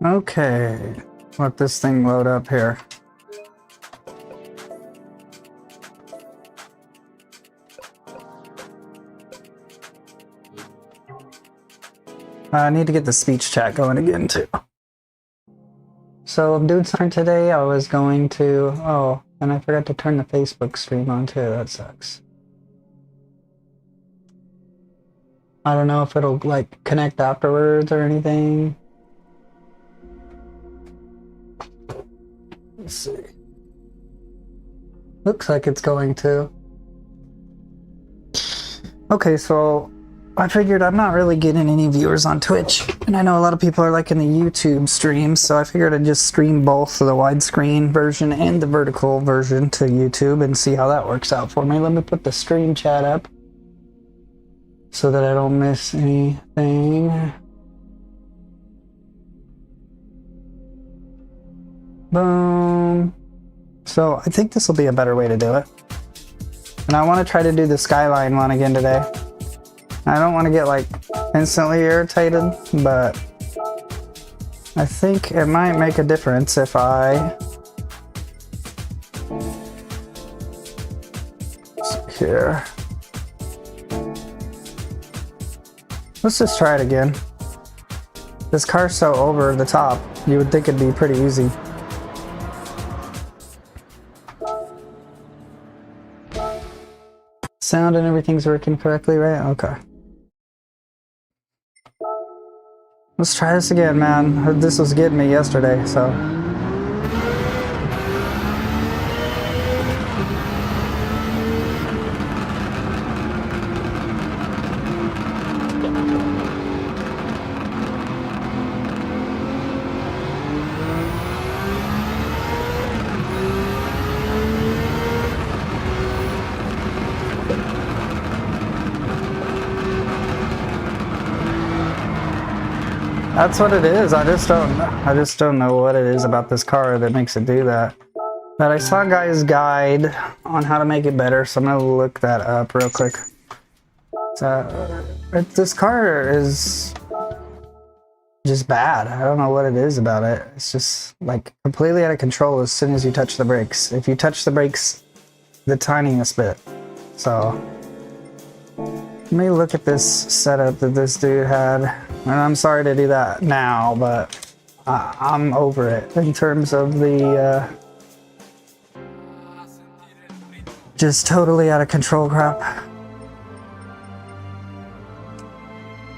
Okay, let this thing load up here. I need to get the speech chat going again too. So I'm doing something today. I was going to, oh, and I forgot to turn the Facebook stream on too. That sucks. I don't know if it'll like connect afterwards or anything. Let's see. Looks like it's going to. Okay, so I figured I'm not really getting any viewers on Twitch, and I know a lot of people are liking the YouTube streams, so I figured I'd just stream both the widescreen version and the vertical version to YouTube and see how that works out for me. Let me put the stream chat up so that I don't miss anything. Boom. So I think this will be a better way to do it. And I want to try to do the skyline one again today. I don't want to get like instantly irritated, but I think it might make a difference if I here. Let's just try it again. This car's so over the top, you would think it'd be pretty easy. Sound and everything's working correctly, right? Okay. Let's try this again, man. Heard this was getting me yesterday, so. That's what it is. I just don't know what it is about this car that makes it do that. But I saw a guy's guide on how to make it better, so I'm gonna look that up real quick. So, this car is just bad. I don't know what it is about it. It's just like completely out of control as soon as you touch the brakes. If you touch the brakes the tiniest bit. So let me look at this setup that this dude had. And I'm sorry to do that now, but I'm over it in terms of the just totally out of control crap.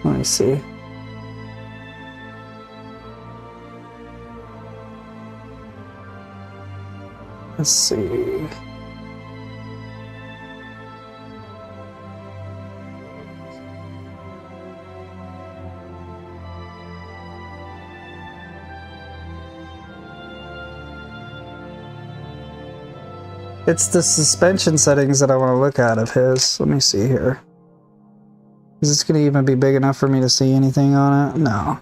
Let me see. Let's see. It's the suspension settings that I want to look at of his. Let me see here. Is this going to even be big enough for me to see anything on it? No.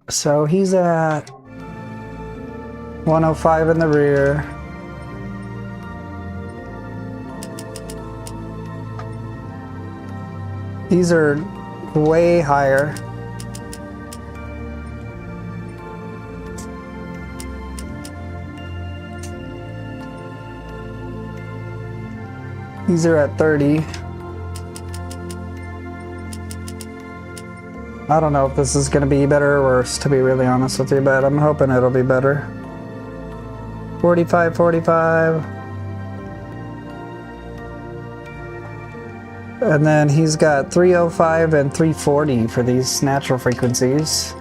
So he's at 105 in the rear. These are way higher. These are at 30. I don't know if this is going to be better or worse, to be really honest with you, but I'm hoping it'll be better. 45, 45. And then he's got 305 and 340 for these natural frequencies.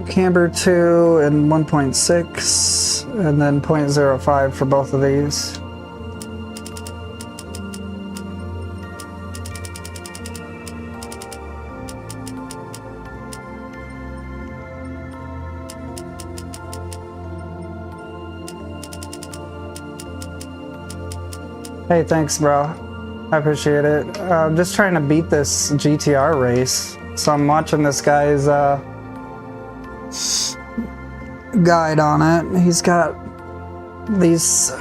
Camber 2 and 1.6, and then 0.05 for both of these. Hey, thanks, bro. I appreciate it. I'm just trying to beat this GTR race. So I'm watching this guy's guide on it. He's got these.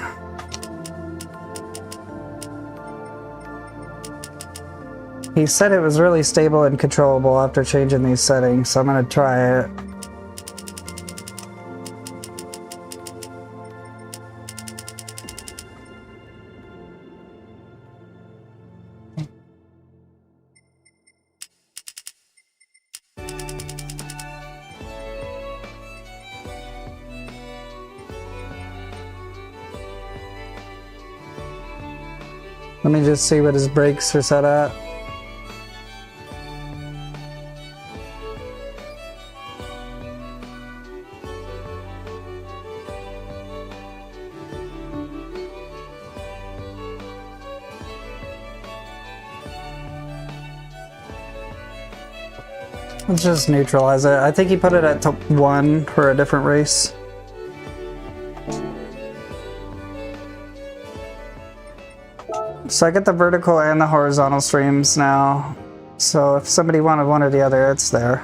He said it was really stable and controllable after changing these settings, so I'm gonna try it. Let me just see what his brakes are set at. Let's just neutralize it. I think he put it at top 1 for a different race. So I get the vertical and the horizontal streams now. So if somebody wanted one or the other, it's there.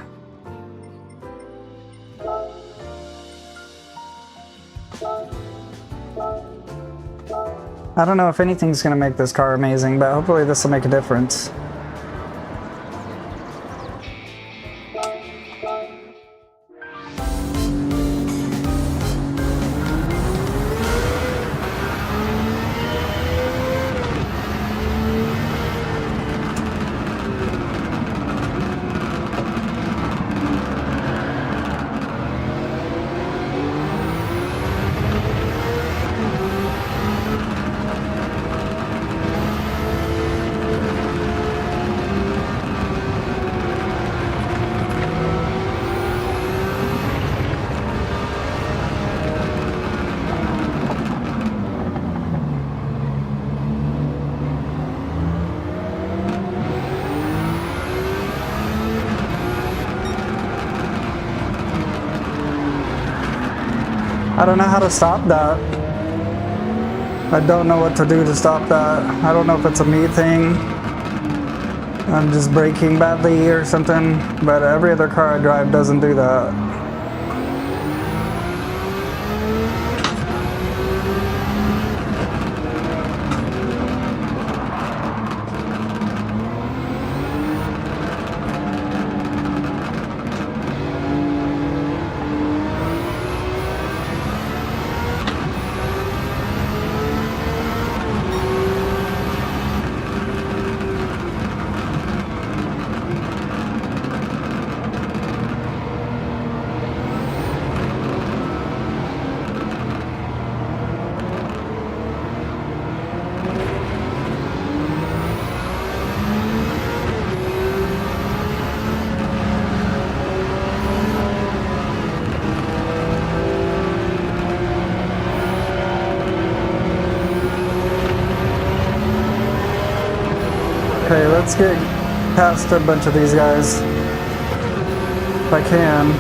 I don't know if anything's gonna make this car amazing, but hopefully this will make a difference. I don't know how to stop that. I don't know what to do to stop that. I don't know if it's a me thing. I'm just braking badly or something, but every other car I drive doesn't do that. Okay, let's get past a bunch of these guys, if I can.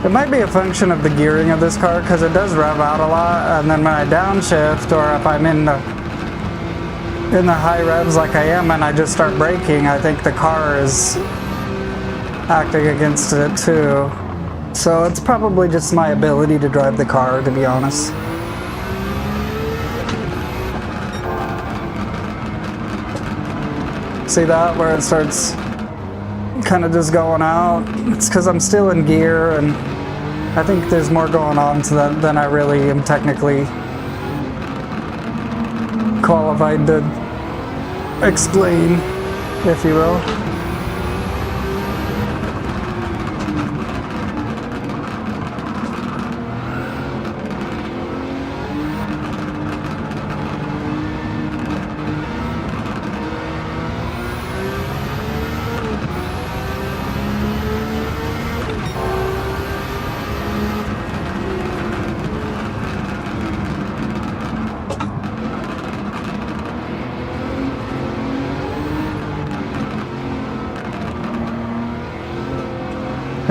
It might be a function of the gearing of this car, because it does rev out a lot, and then when I downshift, or if I'm in the high revs like I am and I just start braking, I think the car is acting against it too. So it's probably just my ability to drive the car, to be honest. See that, where it starts kind of just going out? It's because I'm still in gear, and I think there's more going on to that than I really am technically qualified to explain, if you will.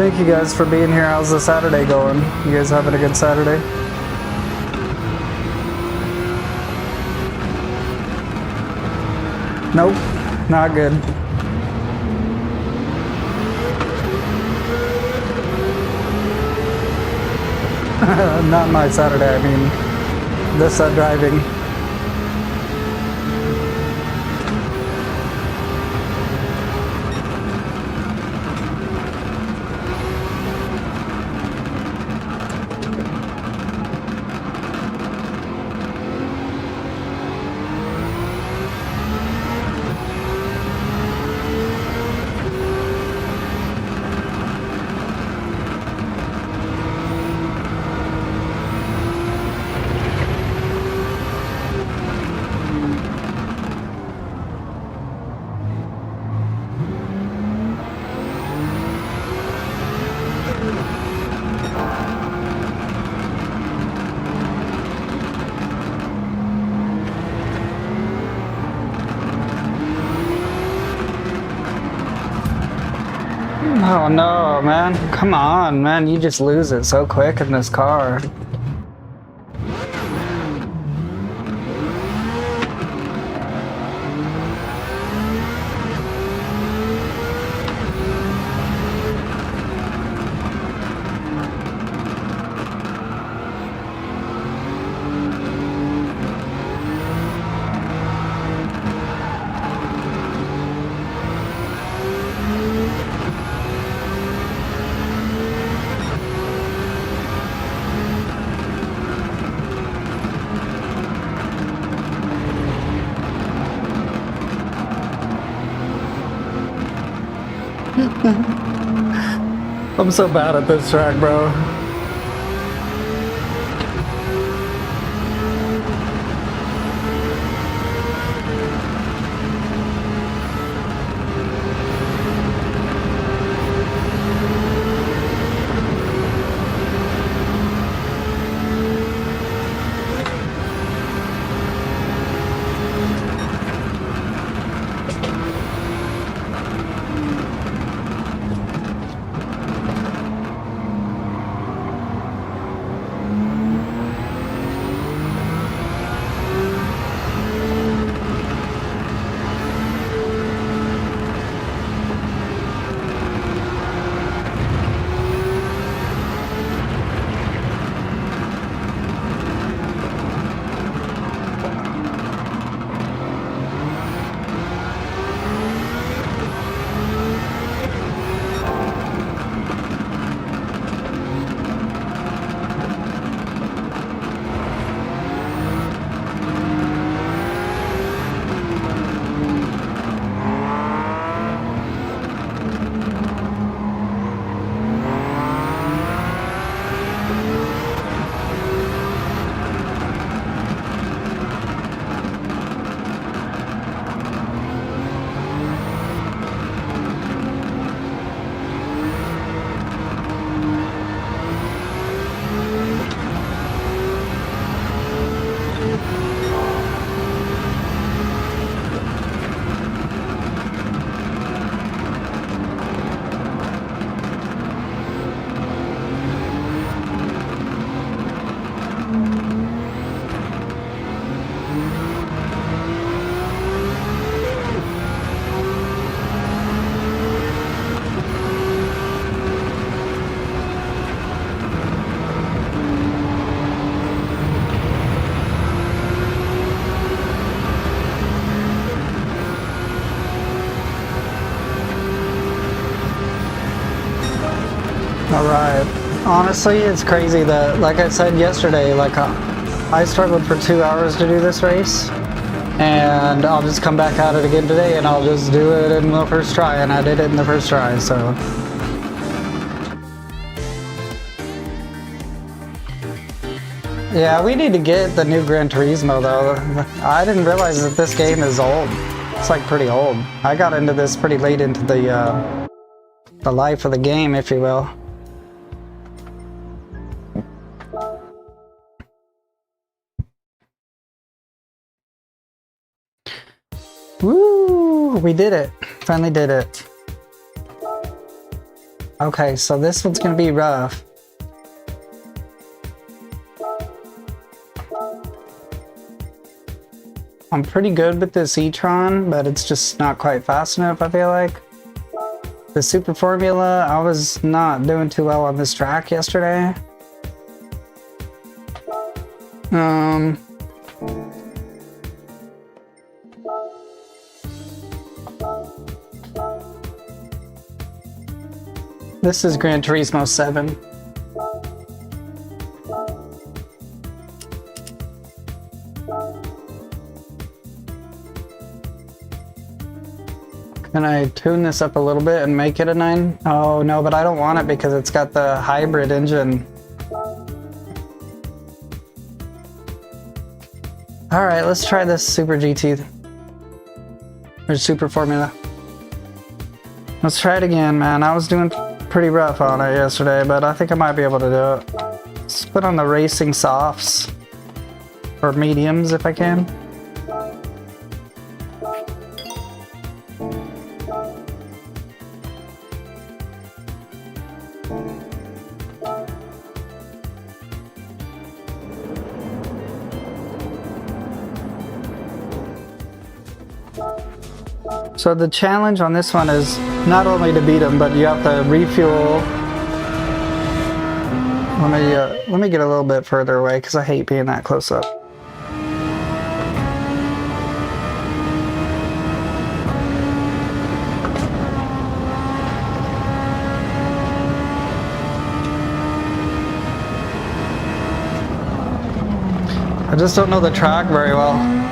Thank you guys for being here. How's the Saturday going? You guys having a good Saturday? Nope, not good. Not my Saturday, I mean, this driving. Oh no, man. Come on, man. You just lose it so quick in this car. I'm so bad at this track, bro. Alright. Honestly, it's crazy that, like I said yesterday, like I struggled for 2 hours to do this race, and I'll just come back at it again today and I'll just do it in the first try, and I did it in the first try, so. Yeah, we need to get the new Gran Turismo though. I didn't realize that this game is old. It's like pretty old. I got into this pretty late into the life of the game, if you will. Woo! We did it. Finally did it. Okay, so this one's gonna be rough. I'm pretty good with this e-tron, but it's just not quite fast enough, I feel like. The Super Formula, I was not doing too well on this track yesterday. This is Gran Turismo 7. Can I tune this up a little bit and make it a 9? Oh no, but I don't want it because it's got the hybrid engine. Alright, let's try this Super GT. Or Super Formula. Let's try it again, man. I was doing pretty rough on it yesterday, but I think I might be able to do it. Let's put on the racing softs. Or mediums if I can. So the challenge on this one is not only to beat them, but you have to refuel. Let me get a little bit further away because I hate being that close up. I just don't know the track very well.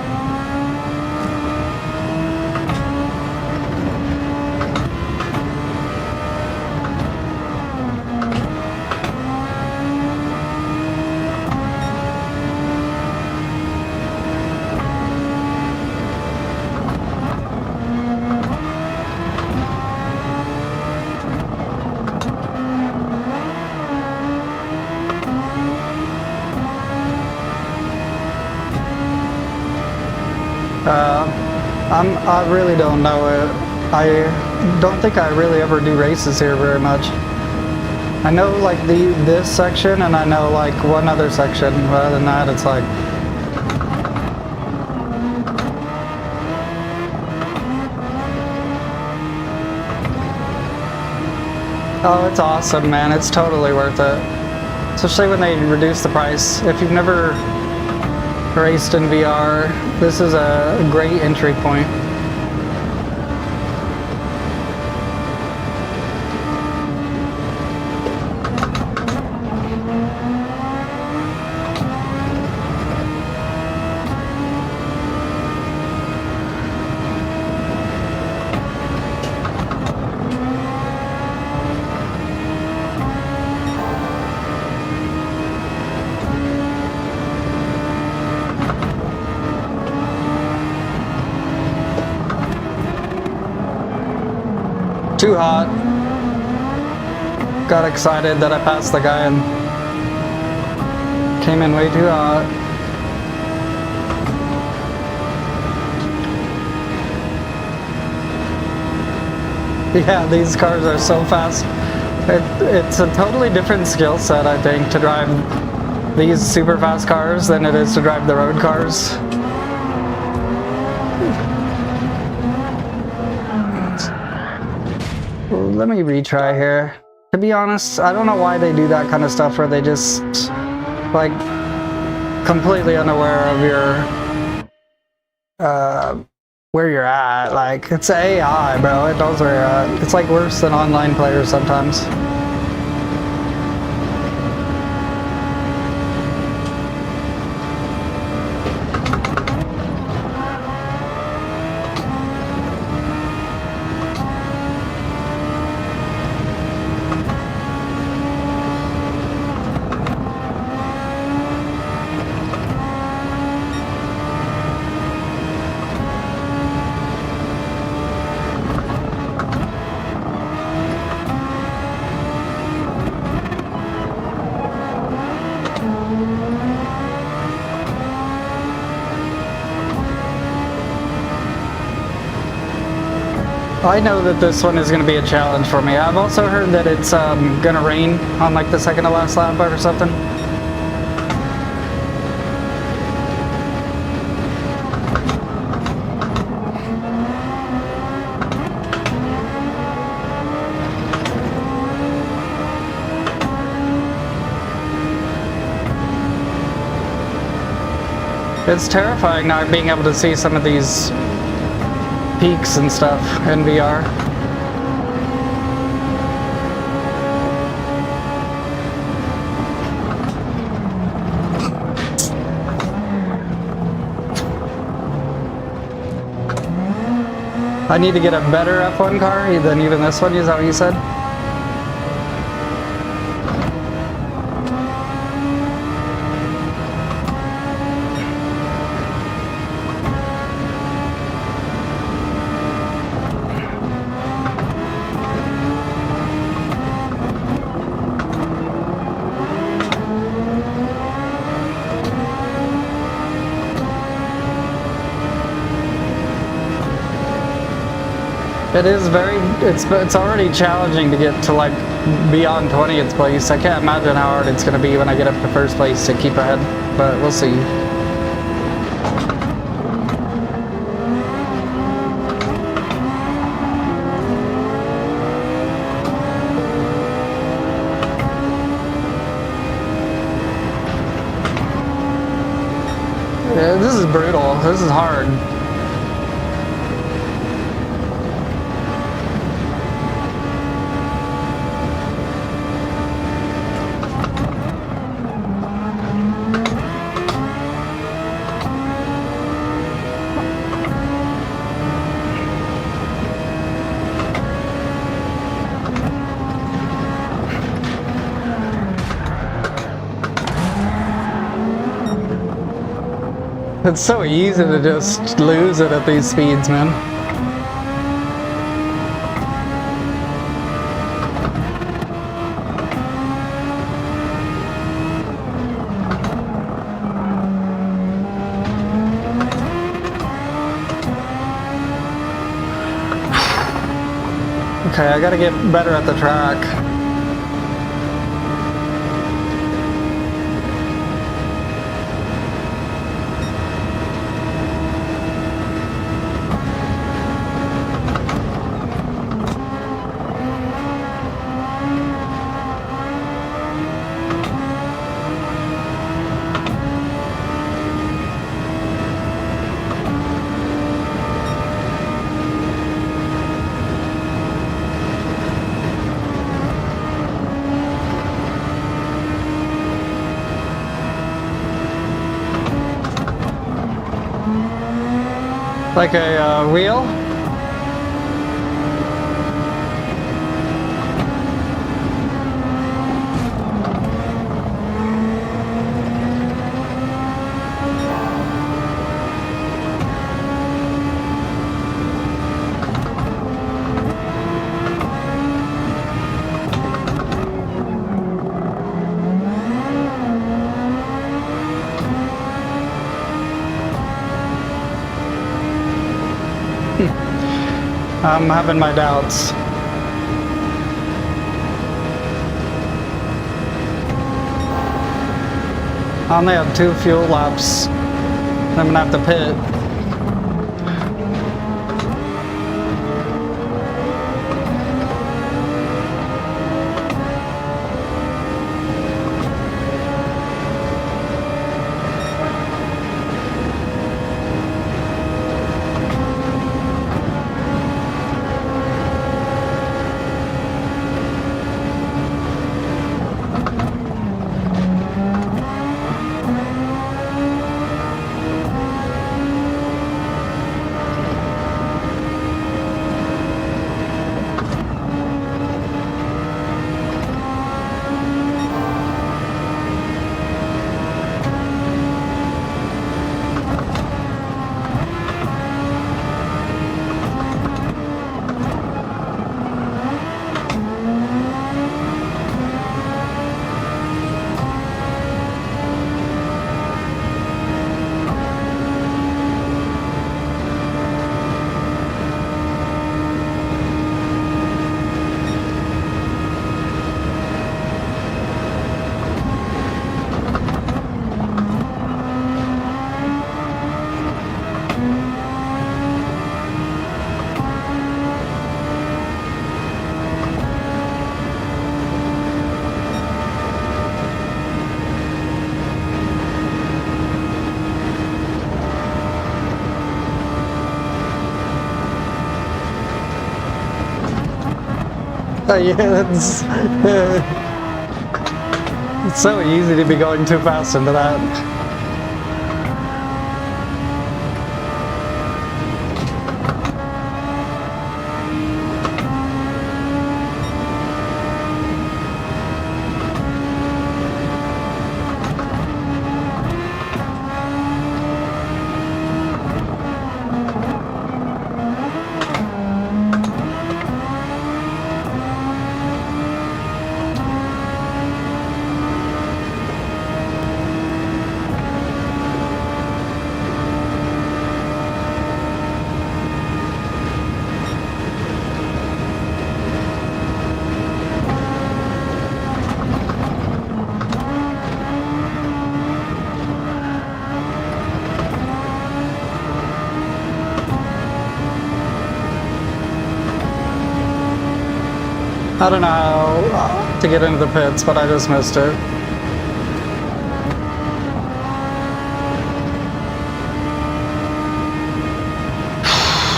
I really don't know it. I don't think I really ever do races here very much. I know like this section and I know like one other section, but other than that it's like... Oh, it's awesome, man. It's totally worth it. Especially when they reduce the price. If you've never raced in VR, this is a great entry point. Too hot. Got excited that I passed the guy and came in way too hot. Yeah, these cars are so fast. It's a totally different skill set, I think, to drive these super fast cars than it is to drive the road cars. Let me retry here. To be honest, I don't know why they do that kind of stuff where they just like completely unaware of your where you're at. Like, it's AI, bro. It knows where you're at. It's like worse than online players sometimes. I know that this one is going to be a challenge for me. I've also heard that it's going to rain on like the second to last lap or something. It's terrifying not being able to see some of these peaks and stuff in VR. I need to get a better F1 car than even this one, is that what you said? It is it's already challenging to get to like beyond 20th place. I can't imagine how hard it's going to be when I get up to first place to keep ahead, but we'll see. Yeah, this is brutal. This is hard. It's so easy to just lose it at these speeds, man. Okay, I gotta get better at the track. Like a wheel? I'm having my doubts. I only have 2 fuel laps. I'm gonna have to pit. Yeah, it's so easy to be going too fast into that. I don't know how to get into the pits, but I just missed it.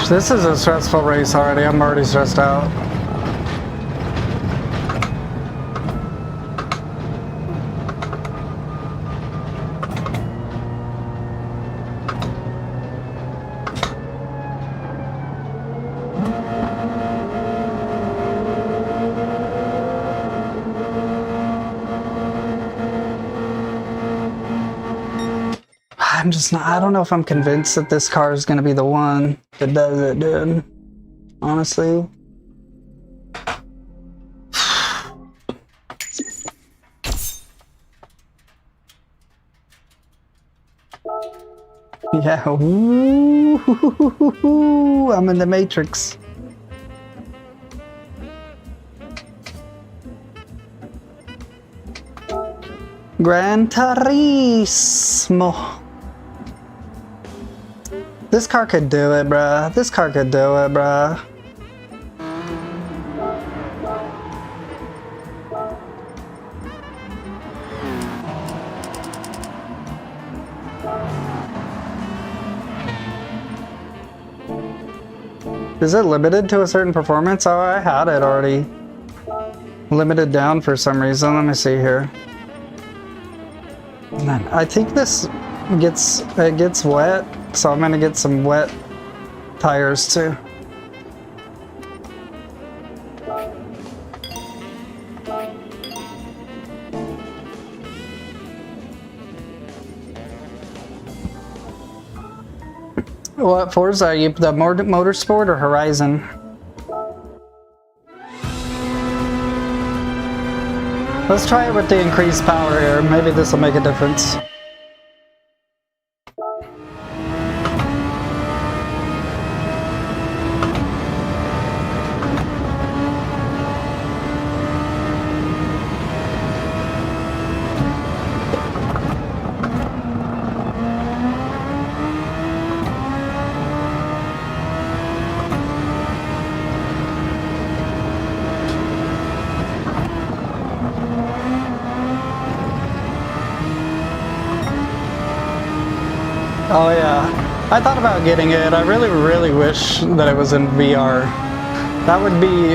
This is a stressful race already. I'm already stressed out. I'm just not, I don't know if I'm convinced that this car is going to be the one that does it, dude. Honestly. Yeah. Ooh, I'm in the Matrix. Gran Turismo. This car could do it, bruh. This car could do it, bruh. Is it limited to a certain performance? Oh, I had it already limited down for some reason. Let me see here. I think this gets wet, so I'm gonna get some wet tires too. What Forza are you? The Motorsport or Horizon? Let's try it with the increased power here. Maybe this will make a difference. Oh yeah, I thought about getting it. I really wish that it was in VR. That would be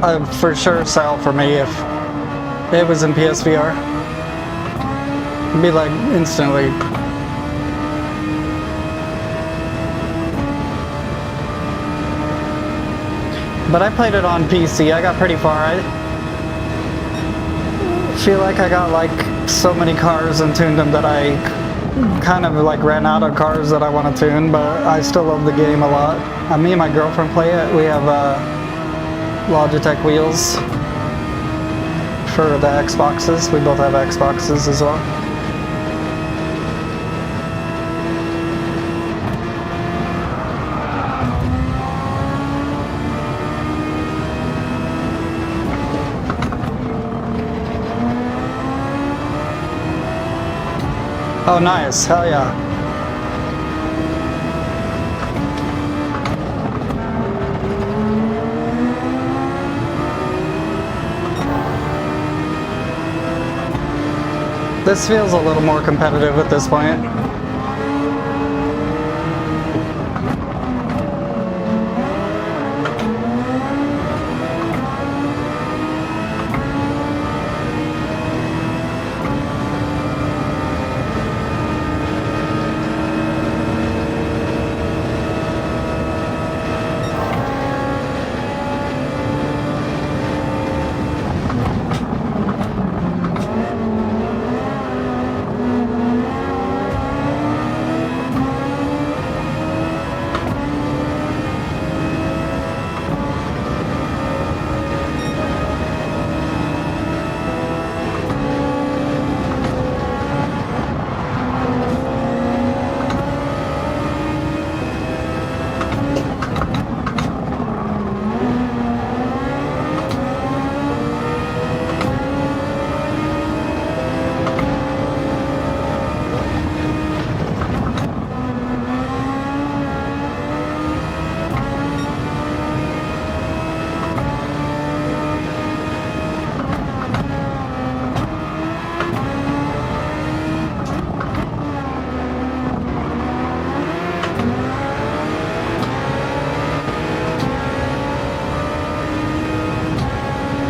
a for sure sell for me if it was in PSVR. It'd be like instantly. But I played it on PC. I got pretty far. I feel like I got like so many cars and tuned them that I kind of like ran out of cars that I want to tune, but I still love the game a lot. Me and my girlfriend play it. We have Logitech wheels for the Xboxes. We both have Xboxes as well. Oh, nice. Hell yeah. This feels a little more competitive at this point.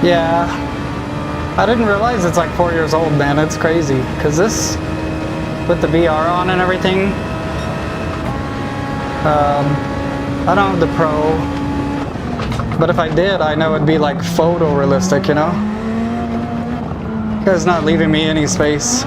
Yeah. I didn't realize it's like 4 years old, man. It's crazy. Because this, with the VR on and everything, I don't have the Pro. But if I did, I know it'd be like photorealistic, you know? Because it's not leaving me any space.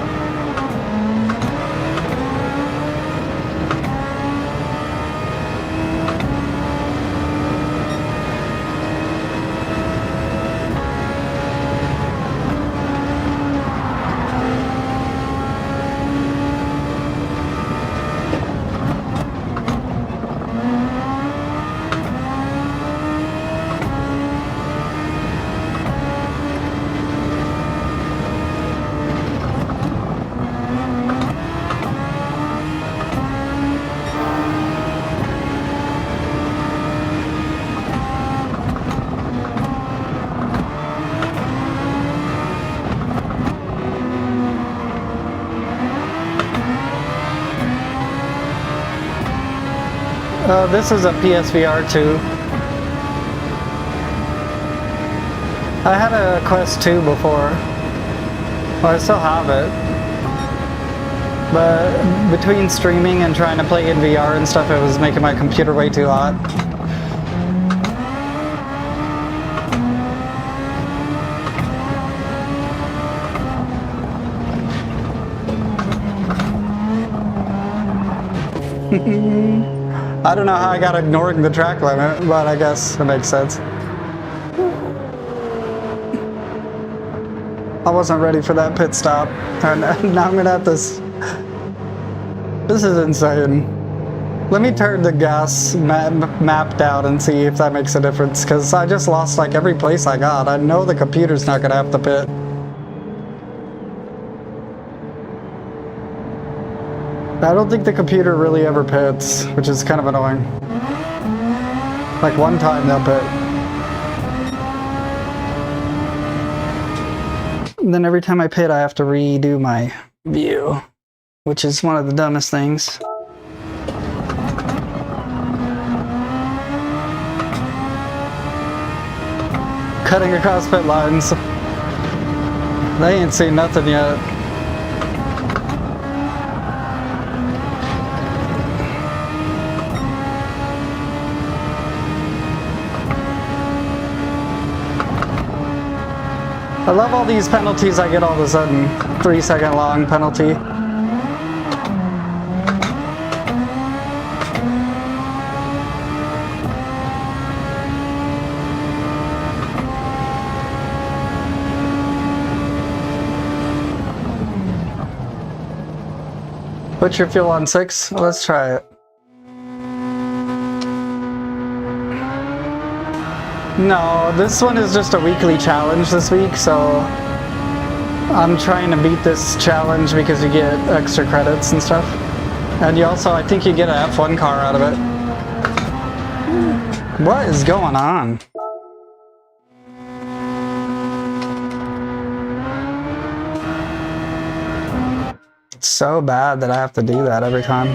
This is a PSVR 2. I had a Quest 2 before. Well, I still have it. But between streaming and trying to play in VR and stuff, it was making my computer way too hot. I don't know how I got ignoring the track limit, but I guess it makes sense. I wasn't ready for that pit stop, and now I'm gonna have this. This is insane. Let me turn the gas map down and see if that makes a difference, because I just lost like every place I got. I know the computer's not gonna have to pit. I don't think the computer really ever pits, which is kind of annoying. Like one time they'll pit. And then every time I pit I have to redo my view, which is one of the dumbest things. Cutting across pit lines. They ain't seen nothing yet. I love all these penalties I get all of a sudden. 3-second long penalty. Put your fuel on 6. Let's try it. No, this one is just a weekly challenge this week, so I'm trying to beat this challenge because you get extra credits and stuff. And you also, I think you get an F1 car out of it. What is going on? It's so bad that I have to do that every time.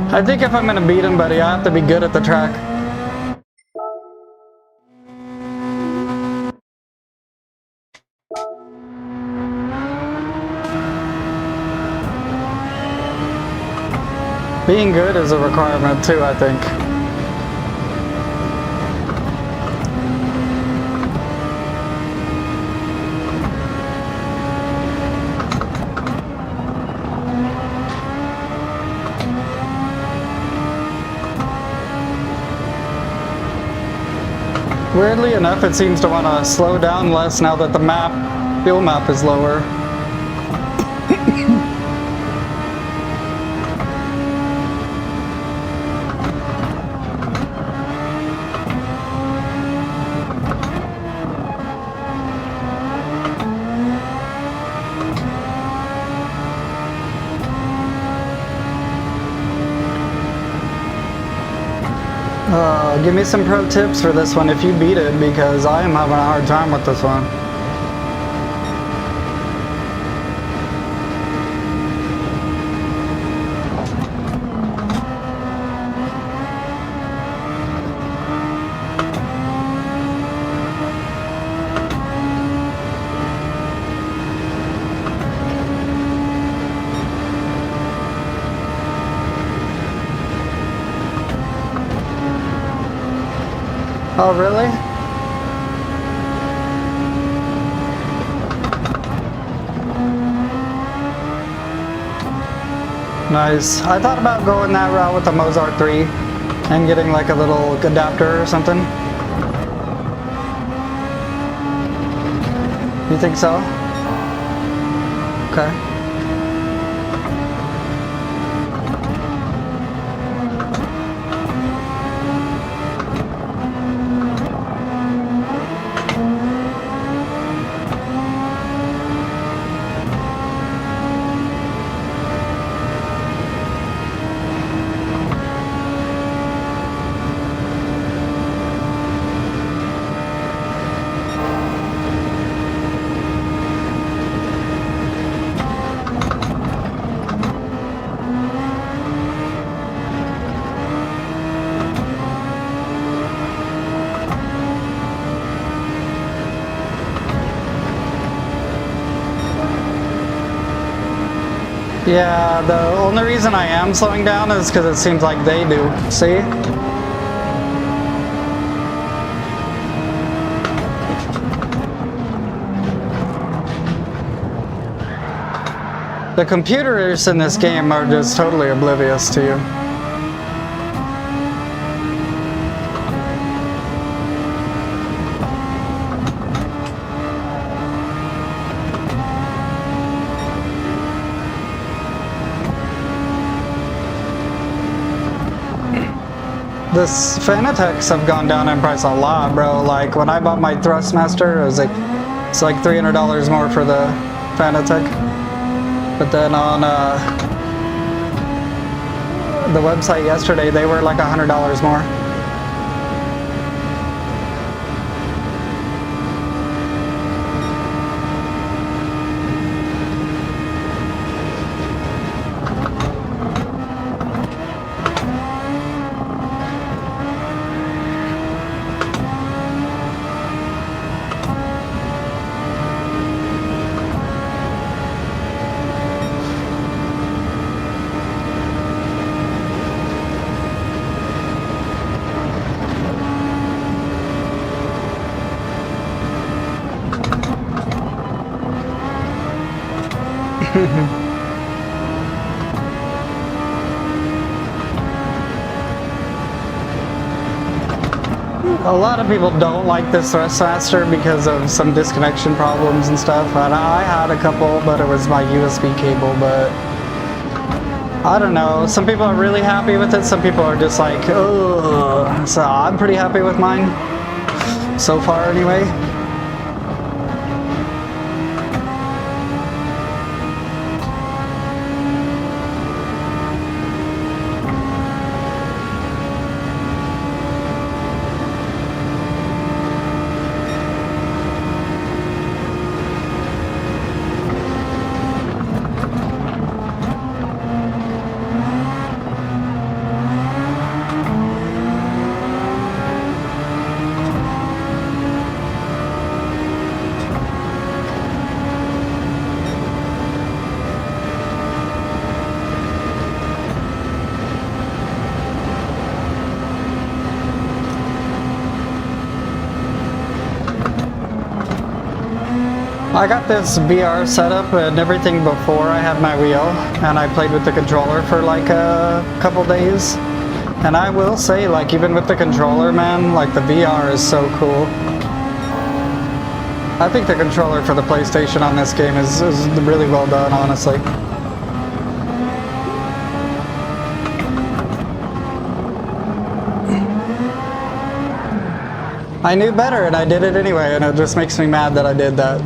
I think if I'm gonna beat him, buddy, I have to be good at the track. Being good is a requirement too, I think. Weirdly enough, it seems to want to slow down less now that the fuel map is lower. give me some pro tips for this one if you beat it, because I am having a hard time with this one. Oh, really? Nice. I thought about going that route with the Mozart 3 and getting like a little adapter or something. You think so? Okay. Yeah, the only reason I am slowing down is because it seems like they do. See? The computers in this game are just totally oblivious to you. This Fanatec's have gone down in price a lot, bro. Like when I bought my Thrustmaster, it was like it's like $300 more for the Fanatec. But then on the website yesterday, they were like $100 more. A lot of people don't like this Thrustmaster because of some disconnection problems and stuff. And I had a couple, but it was my USB cable. But I don't know. Some people are really happy with it. Some people are just like, ugh. So I'm pretty happy with mine so far, anyway. I got this VR setup and everything before I had my wheel, and I played with the controller for like a couple days. And I will say, like, even with the controller, man, like the VR is so cool. I think the controller for the PlayStation on this game is really well done, honestly. I knew better and I did it anyway, and it just makes me mad that I did that.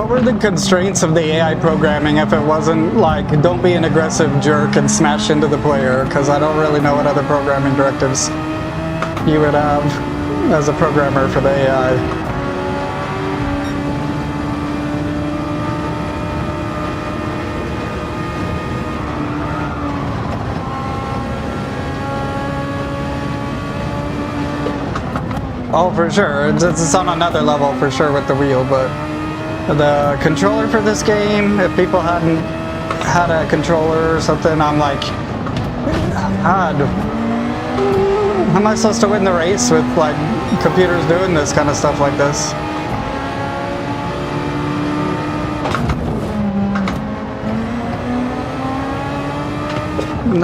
what were the constraints of the AI programming if it wasn't like, don't be an aggressive jerk and smash into the player? Because I don't really know what other programming directives you would have as a programmer for the AI. Oh, for sure. It's on another level for sure with the wheel, but the controller for this game, if people hadn't had a controller or something, I'm like, God, how am I supposed to win the race with like computers doing this kind of stuff like this?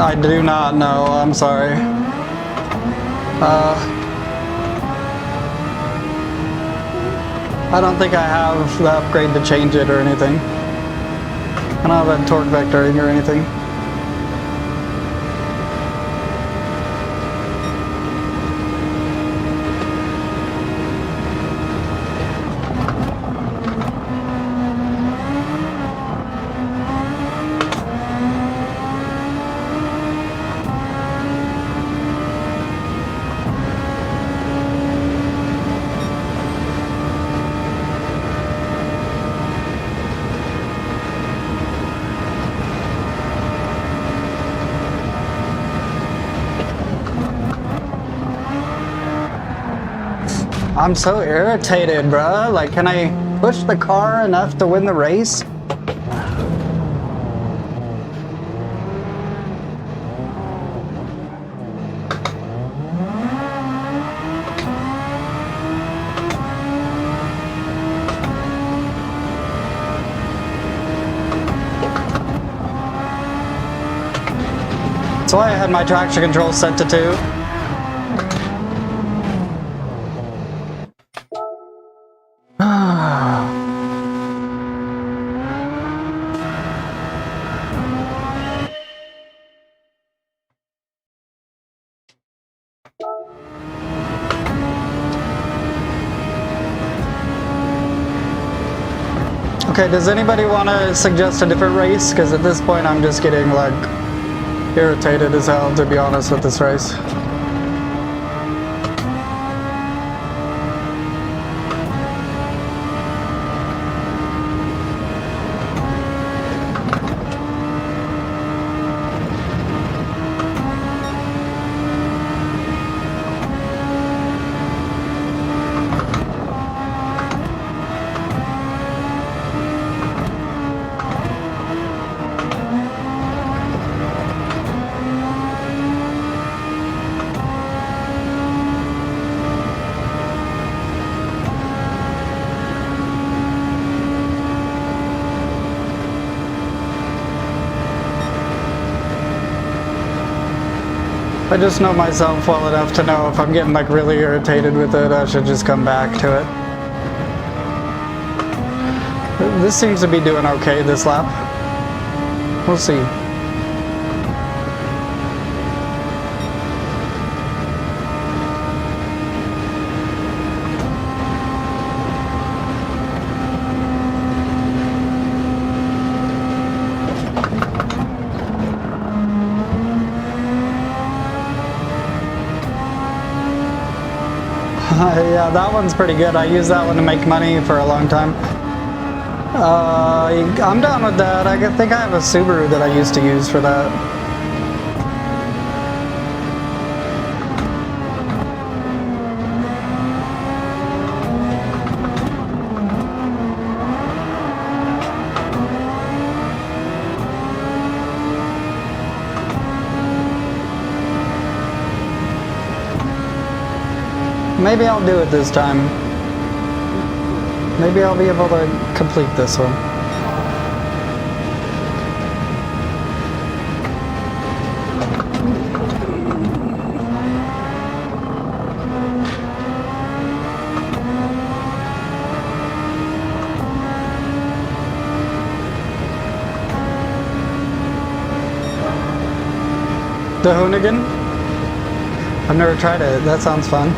I do not know, I'm sorry. I don't think I have the upgrade to change it or anything. I don't have a torque vectoring or anything. I'm so irritated, bruh. Like, can I push the car enough to win the race? That's why I had my traction control set to 2. Okay, does anybody want to suggest a different race? Because at this point I'm just getting like irritated as hell, to be honest, with this race. I just know myself well enough to know if I'm getting like really irritated with it, I should just come back to it. This seems to be doing okay this lap. We'll see. Yeah, that one's pretty good. I use that one to make money for a long time. I'm done with that. I think I have a Subaru that I used to use for that. Maybe I'll do it this time. Maybe I'll be able to complete this one. The Hoonigan? I've never tried it. That sounds fun.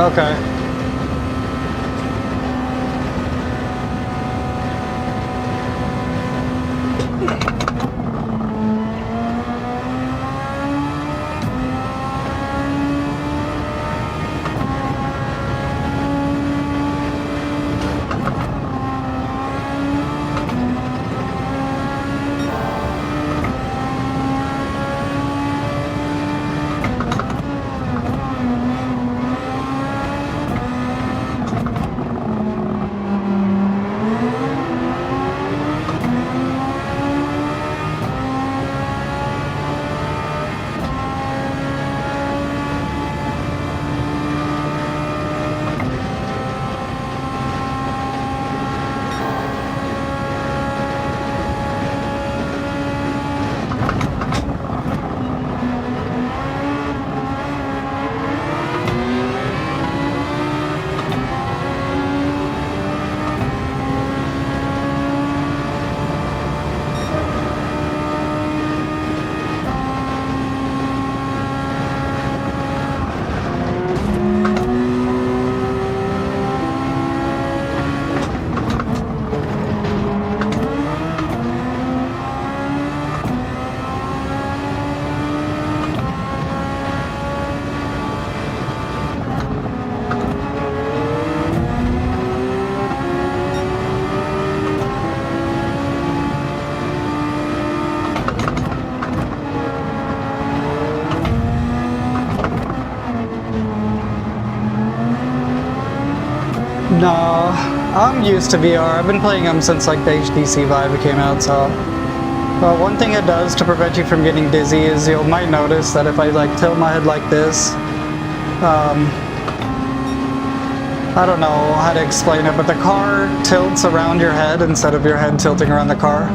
Okay. No, I'm used to VR. I've been playing them since like the HTC Vive came out, so... one thing it does to prevent you from getting dizzy is you might notice that if I like tilt my head like this, I don't know how to explain it, but the car tilts around your head instead of your head tilting around the car.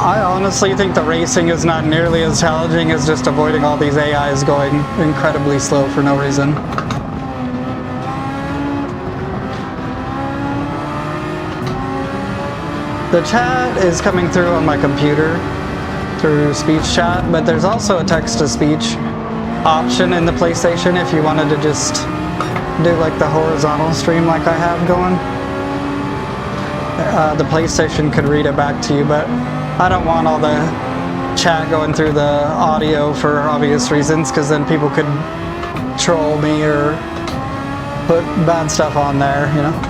I honestly think the racing is not nearly as challenging as just avoiding all these AIs going incredibly slow for no reason. The chat is coming through on my computer through speech chat, but there's also a text-to-speech option in the PlayStation if you wanted to just do like the horizontal stream like I have going. The PlayStation could read it back to you, but I don't want all the chat going through the audio for obvious reasons, because then people could troll me or put bad stuff on there, you know?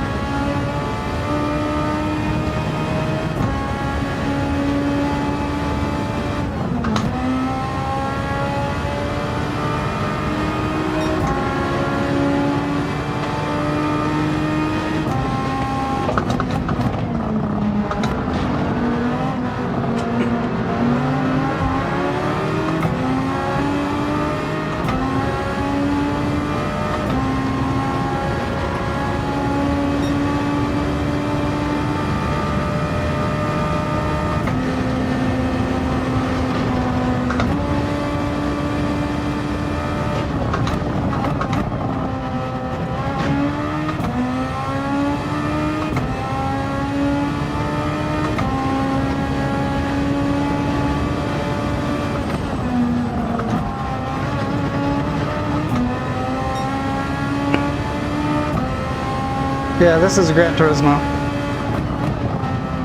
Yeah, this is Gran Turismo.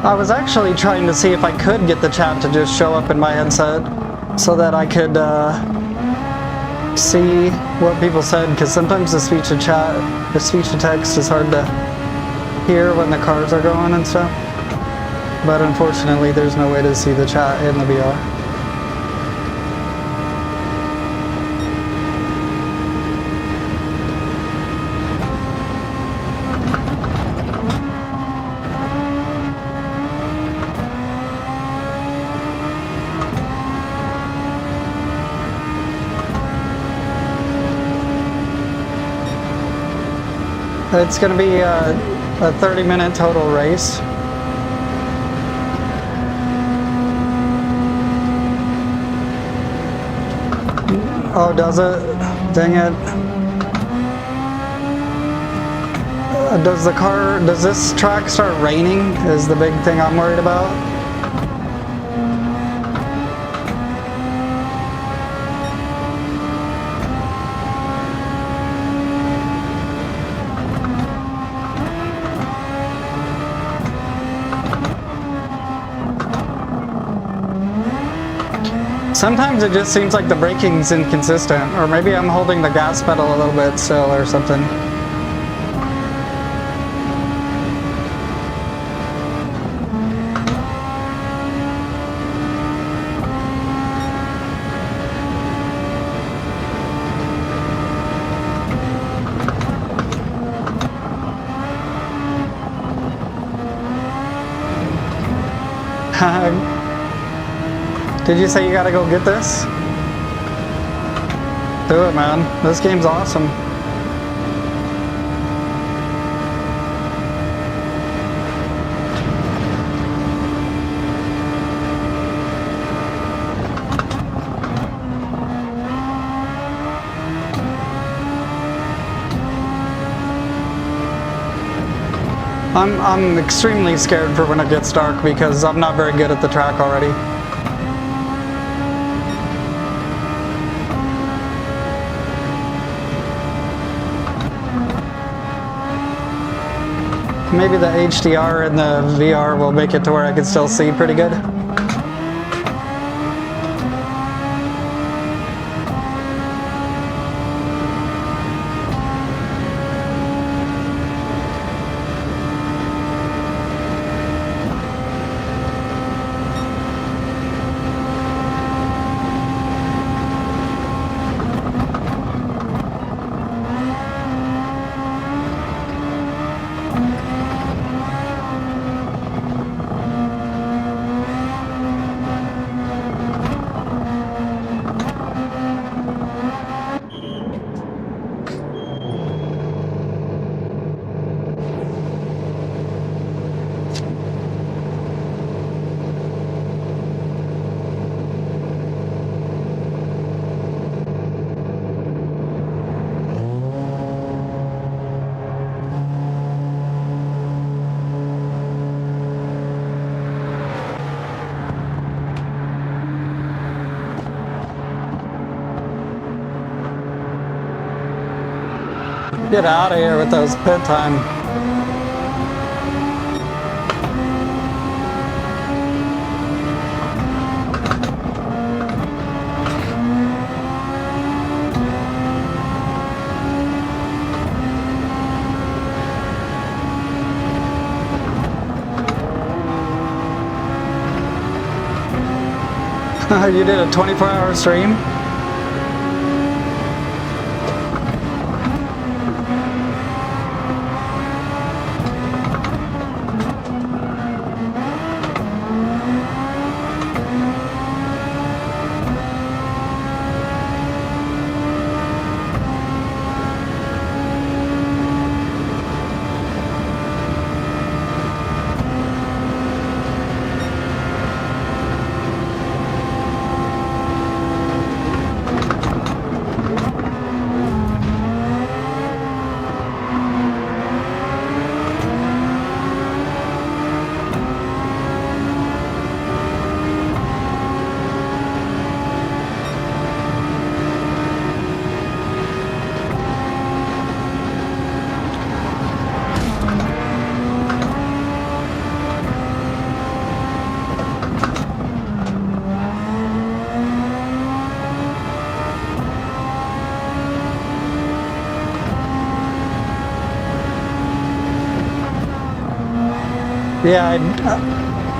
I was actually trying to see if I could get the chat to just show up in my headset so that I could see what people said, because sometimes the speech to text is hard to hear when the cars are going and stuff. But unfortunately, there's no way to see the chat in the VR. It's going to be a 30-minute total race. Oh, does it? Dang it. does this track start raining is the big thing I'm worried about. Sometimes it just seems like the braking's inconsistent, or maybe I'm holding the gas pedal a little bit still or something. Did you say you gotta go get this? Do it, man. This game's awesome. I'm extremely scared for when it gets dark because I'm not very good at the track already. Maybe the HDR and the VR will make it to where I can still see pretty good. Get out of here with those pit time. You did a 24-hour stream?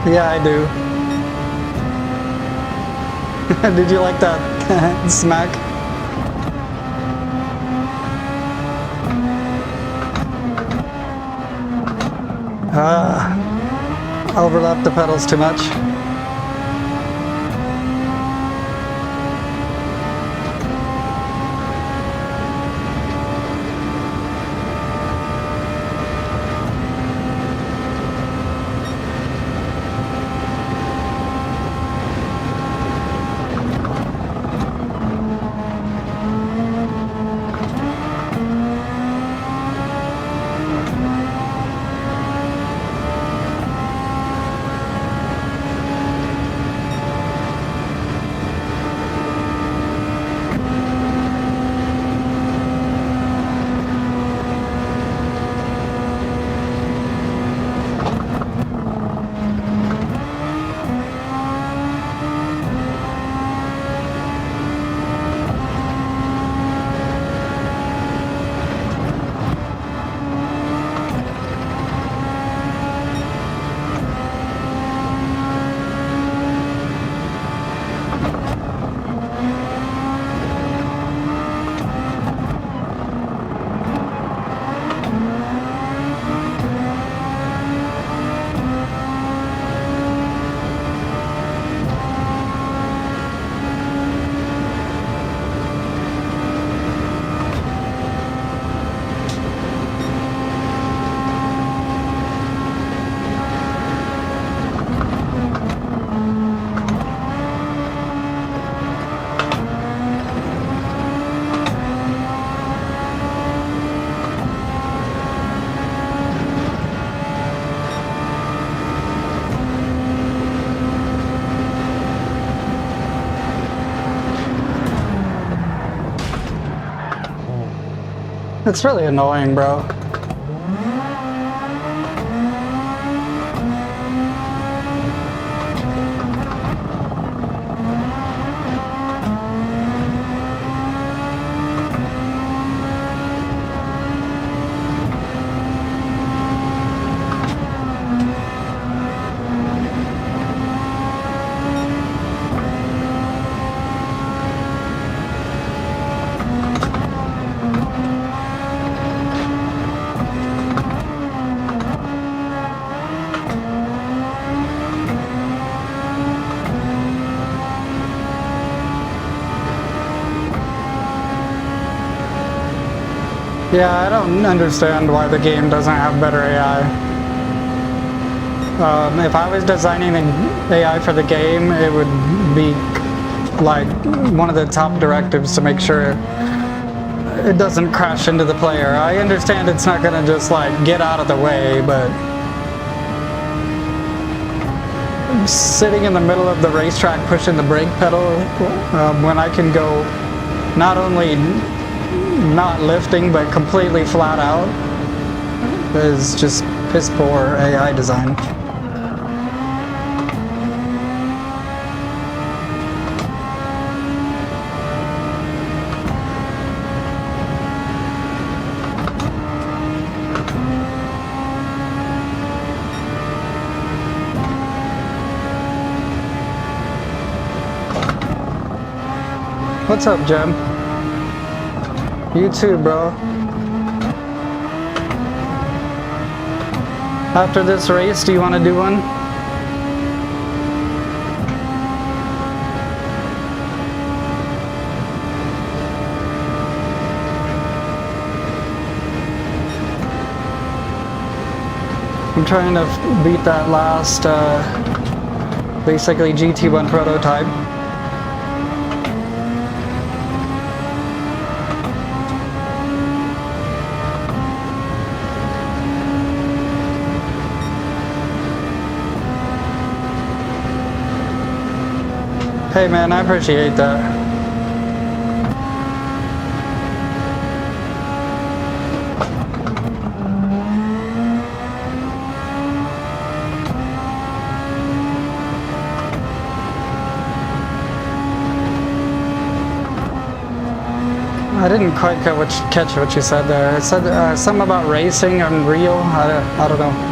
Yeah, I do. Did you like that smack? Overlap the pedals too much. It's really annoying, bro. Yeah, I don't understand why the game doesn't have better AI. If I was designing the AI for the game, it would be like one of the top directives to make sure it doesn't crash into the player. I understand it's not gonna just like get out of the way, but sitting in the middle of the racetrack pushing the brake pedal when I can go not only not lifting but completely flat out is just piss poor AI design. What's up, Jem? You too, bro. After this race, do you want to do one? I'm trying to beat that last, basically GT1 prototype. Hey man, I appreciate that. I didn't quite catch what you said there. It said something about racing and real. I don't know.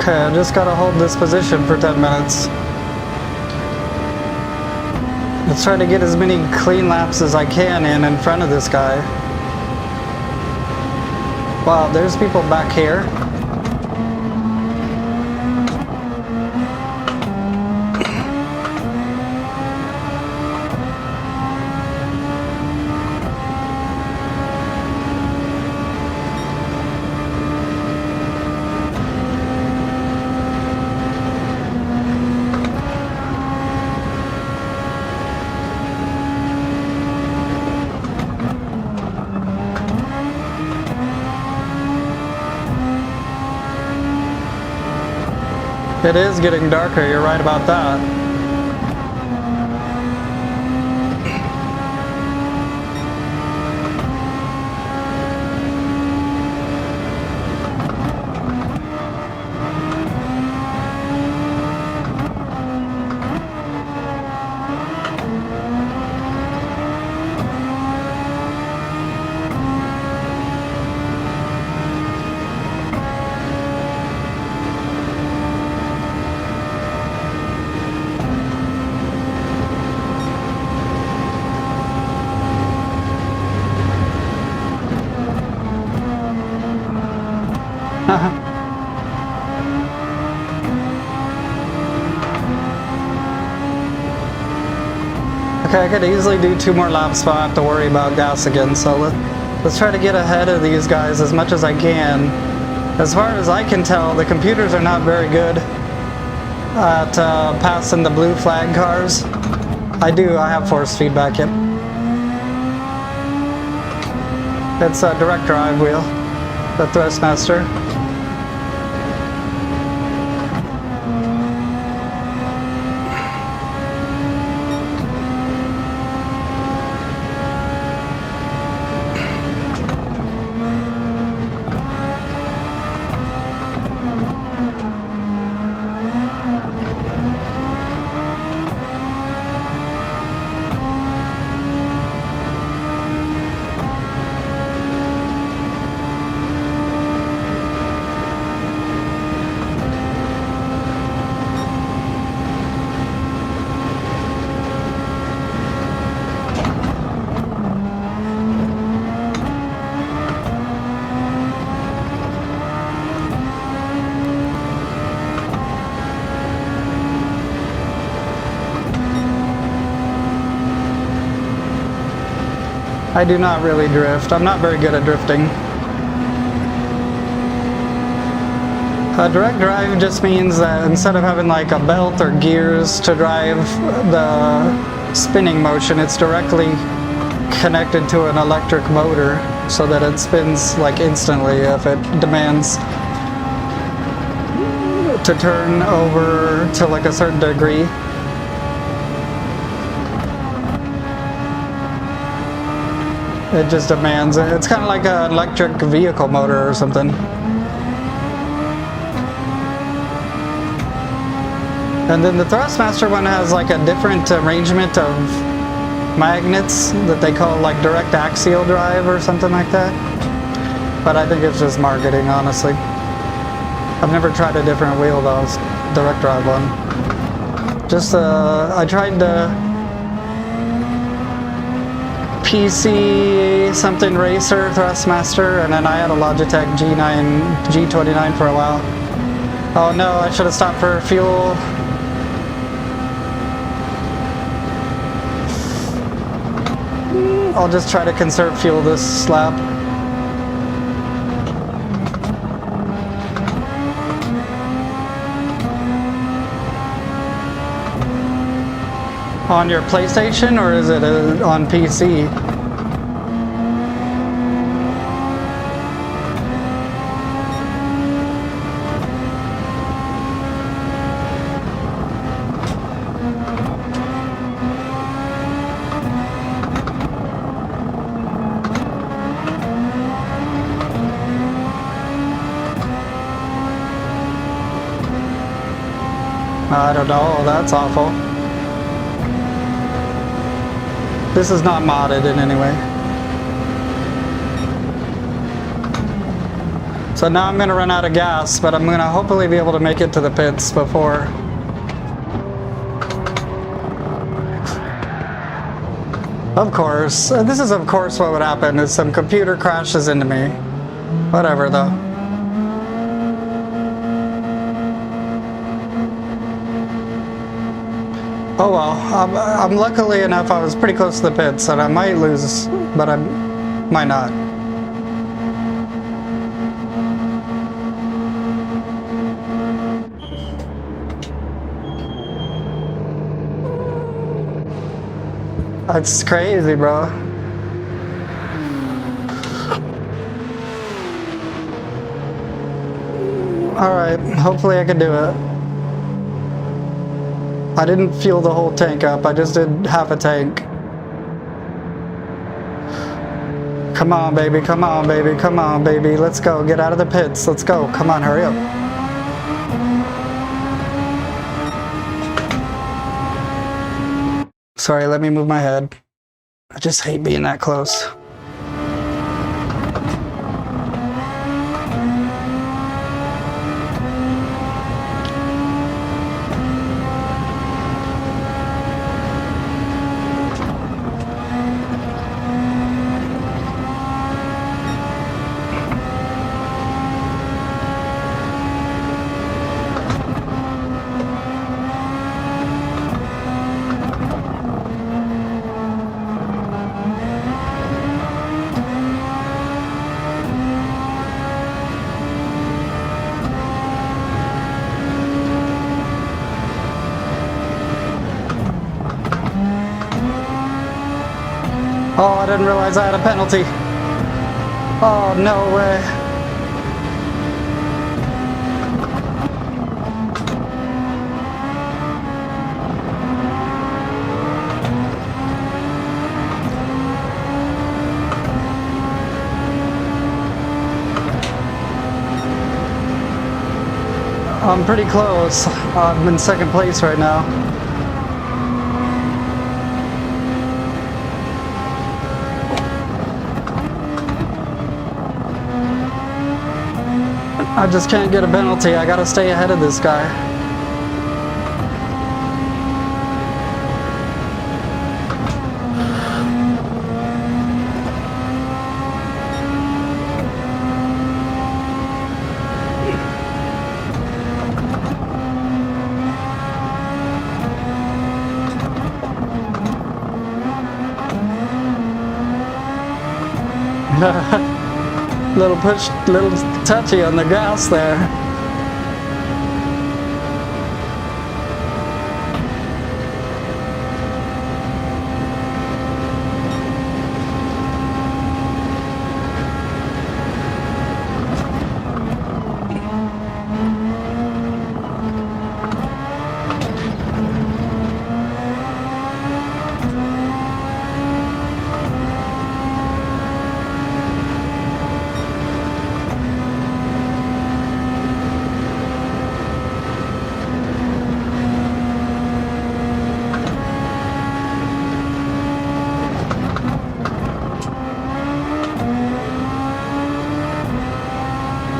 Okay, I just gotta hold this position for 10 minutes. Let's try to get as many clean laps as I can in front of this guy. Wow, there's people back here. It is getting darker, you're right about that. Okay, I could easily do 2 more laps, but I have to worry about gas again, so let's try to get ahead of these guys as much as I can. As far as I can tell, the computers are not very good at passing the blue flag cars. I have force feedback, yep. It's a direct drive wheel, the Thrustmaster. I do not really drift. I'm not very good at drifting. Direct drive just means that instead of having like a belt or gears to drive the spinning motion, it's directly connected to an electric motor so that it spins like instantly if it demands to turn over to like a certain degree. It just demands it. It's kind of like an electric vehicle motor or something. And then the Thrustmaster one has like a different arrangement of magnets that they call like direct axial drive or something like that. But I think it's just marketing, honestly. I've never tried a different wheel though, direct drive one. Just I tried the PC something racer Thrustmaster, and then I had a Logitech G29 for a while. Oh no, I should have stopped for fuel. I'll just try to conserve fuel this lap. On your PlayStation, or is it on PC? I don't know, that's awful. This is not modded in any way. So now I'm gonna run out of gas, but I'm gonna hopefully be able to make it to the pits before. Of course, this is of course what would happen is some computer crashes into me. Whatever though. Oh well, I'm luckily enough I was pretty close to the pits and I might lose, but I might not. That's crazy, bro. Alright, hopefully I can do it. I didn't fuel the whole tank up, I just did half a tank. Come on, baby, come on, baby, come on, baby. Let's go, get out of the pits, let's go. Come on, hurry up. Sorry, let me move my head. I just hate being that close. Oh, I didn't realize I had a penalty. Oh, no way. I'm pretty close. I'm in second place right now. I just can't get a penalty. I gotta stay ahead of this guy. Little push, little touchy on the gas there.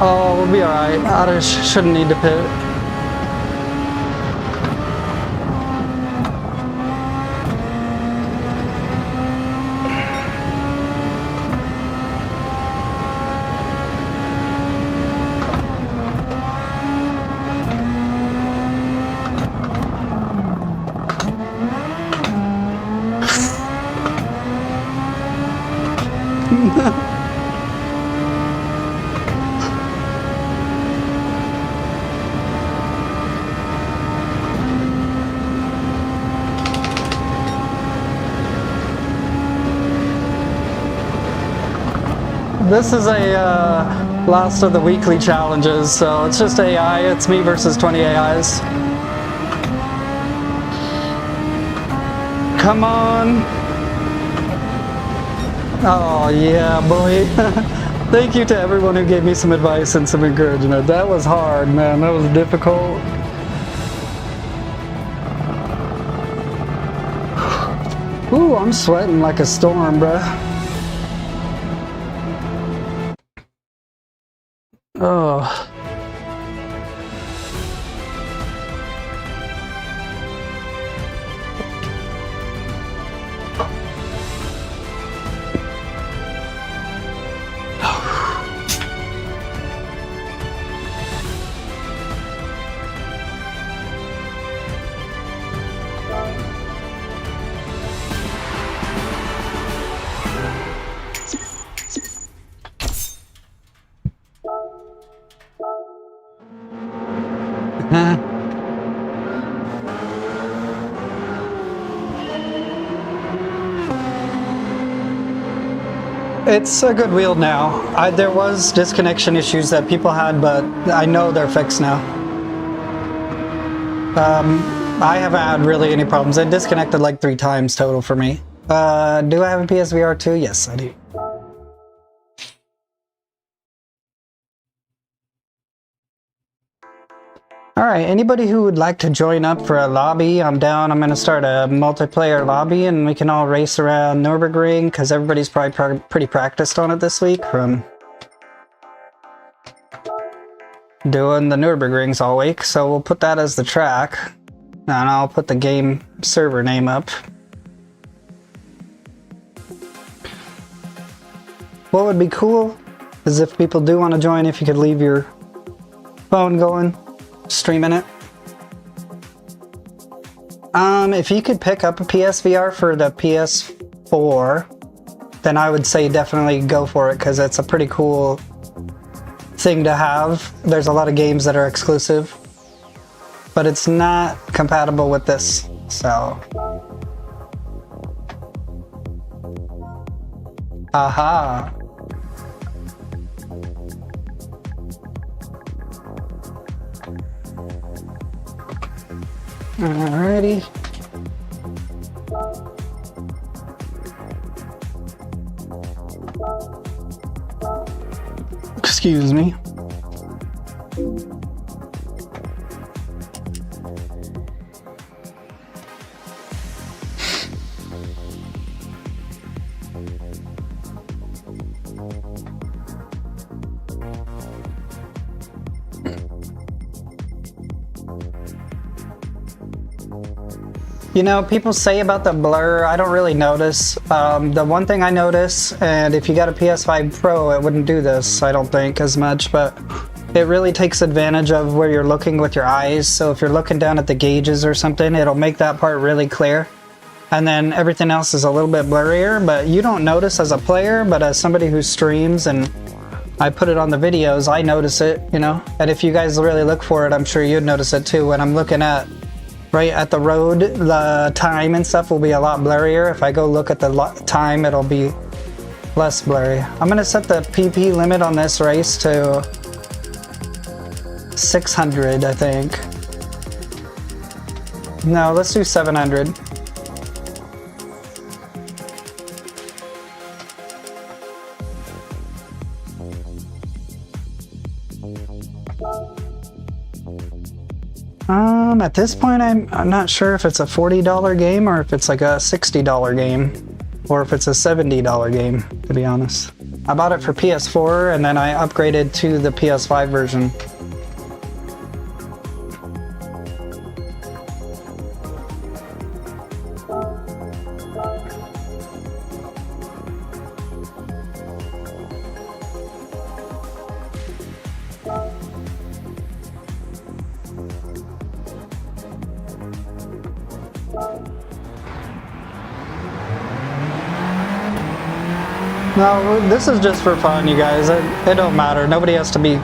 Oh, we'll be alright. I shouldn't need to pit. This is a last of the weekly challenges, so it's just AI. It's me versus 20 AIs. Come on. Oh yeah, boy. Thank you to everyone who gave me some advice and some encouragement. That was hard, man. That was difficult. Ooh, I'm sweating like a storm, bruh. Oh. It's a good wheel now. There was disconnection issues that people had, but I know they're fixed now. I haven't had really any problems. It disconnected like 3 times total for me. Do I have a PSVR 2? Yes, I do. Alright, anybody who would like to join up for a lobby, I'm down. I'm going to start a multiplayer lobby and we can all race around Nürburgring because everybody's probably pretty practiced on it this week from doing the Nürburgrings all week. So we'll put that as the track and I'll put the game server name up. What would be cool is if people do want to join, if you could leave your phone going. Streaming it. If you could pick up a PSVR for the PS4, then I would say definitely go for it because it's a pretty cool thing to have. There's a lot of games that are exclusive, but it's not compatible with this, so. Aha. Alrighty. Excuse me. You know, people say about the blur, I don't really notice. The one thing I notice, and if you got a PS5 Pro, it wouldn't do this, I don't think, as much, but it really takes advantage of where you're looking with your eyes. So if you're looking down at the gauges or something, it'll make that part really clear. And then everything else is a little bit blurrier, but you don't notice as a player, but as somebody who streams and I put it on the videos, I notice it, you know? And if you guys really look for it, I'm sure you'd notice it too. When I'm looking at right at the road, the time and stuff will be a lot blurrier. If I go look at the time, it'll be less blurry. I'm gonna set the PP limit on this race to 600, I think. No, let's do 700. At this point, I'm not sure if it's a $40 game or if it's like a $60 game or if it's a $70 game, to be honest. I bought it for PS4 and then I upgraded to the PS5 version. No, this is just for fun, you guys. It don't matter. Nobody has to be...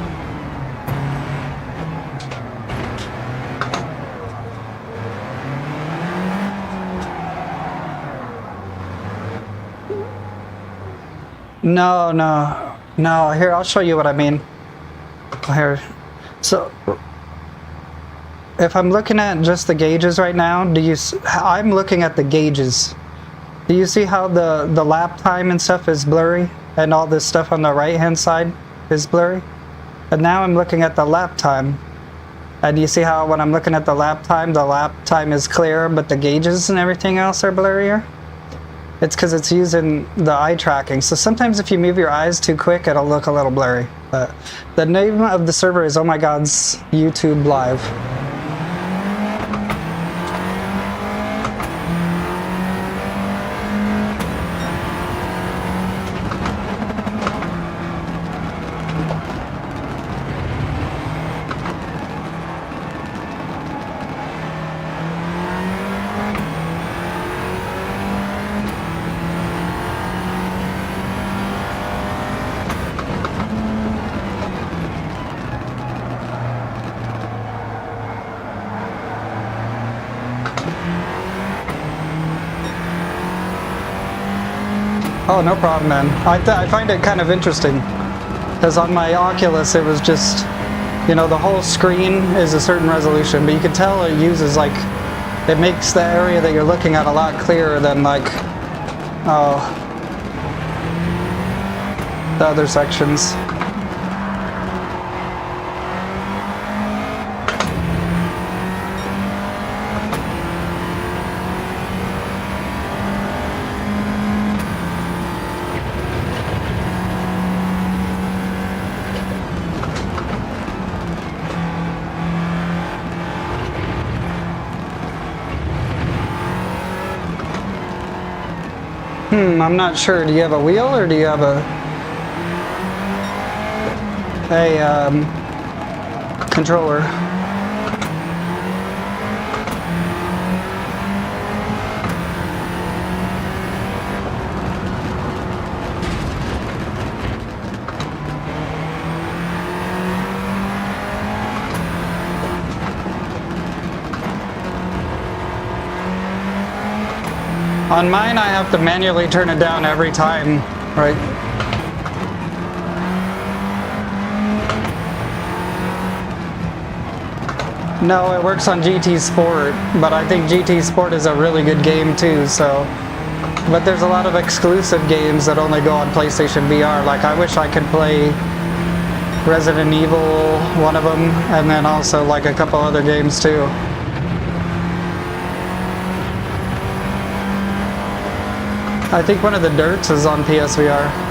No. Here, I'll show you what I mean. Here. So, if I'm looking at just the gauges right now, I'm looking at the gauges. Do you see how the lap time and stuff is blurry? And all this stuff on the right-hand side is blurry? And now I'm looking at the lap time. And you see how when I'm looking at the lap time is clear, but the gauges and everything else are blurrier? It's because it's using the eye tracking. So sometimes if you move your eyes too quick, it'll look a little blurry. But the name of the server is Oh My God's YouTube Live. Oh, no problem, man. I find it kind of interesting because on my Oculus it was just, you know, the whole screen is a certain resolution, but you can tell it uses like It makes the area that you're looking at a lot clearer than like, oh, the other sections. I'm not sure. Do you have a wheel or do you have a controller? On mine, I have to manually turn it down every time, right? No, it works on GT Sport, but I think GT Sport is a really good game too, so. But there's a lot of exclusive games that only go on PlayStation VR. Like, I wish I could play Resident Evil, one of them, and then also like a couple other games too. I think one of the Dirts is on PSVR.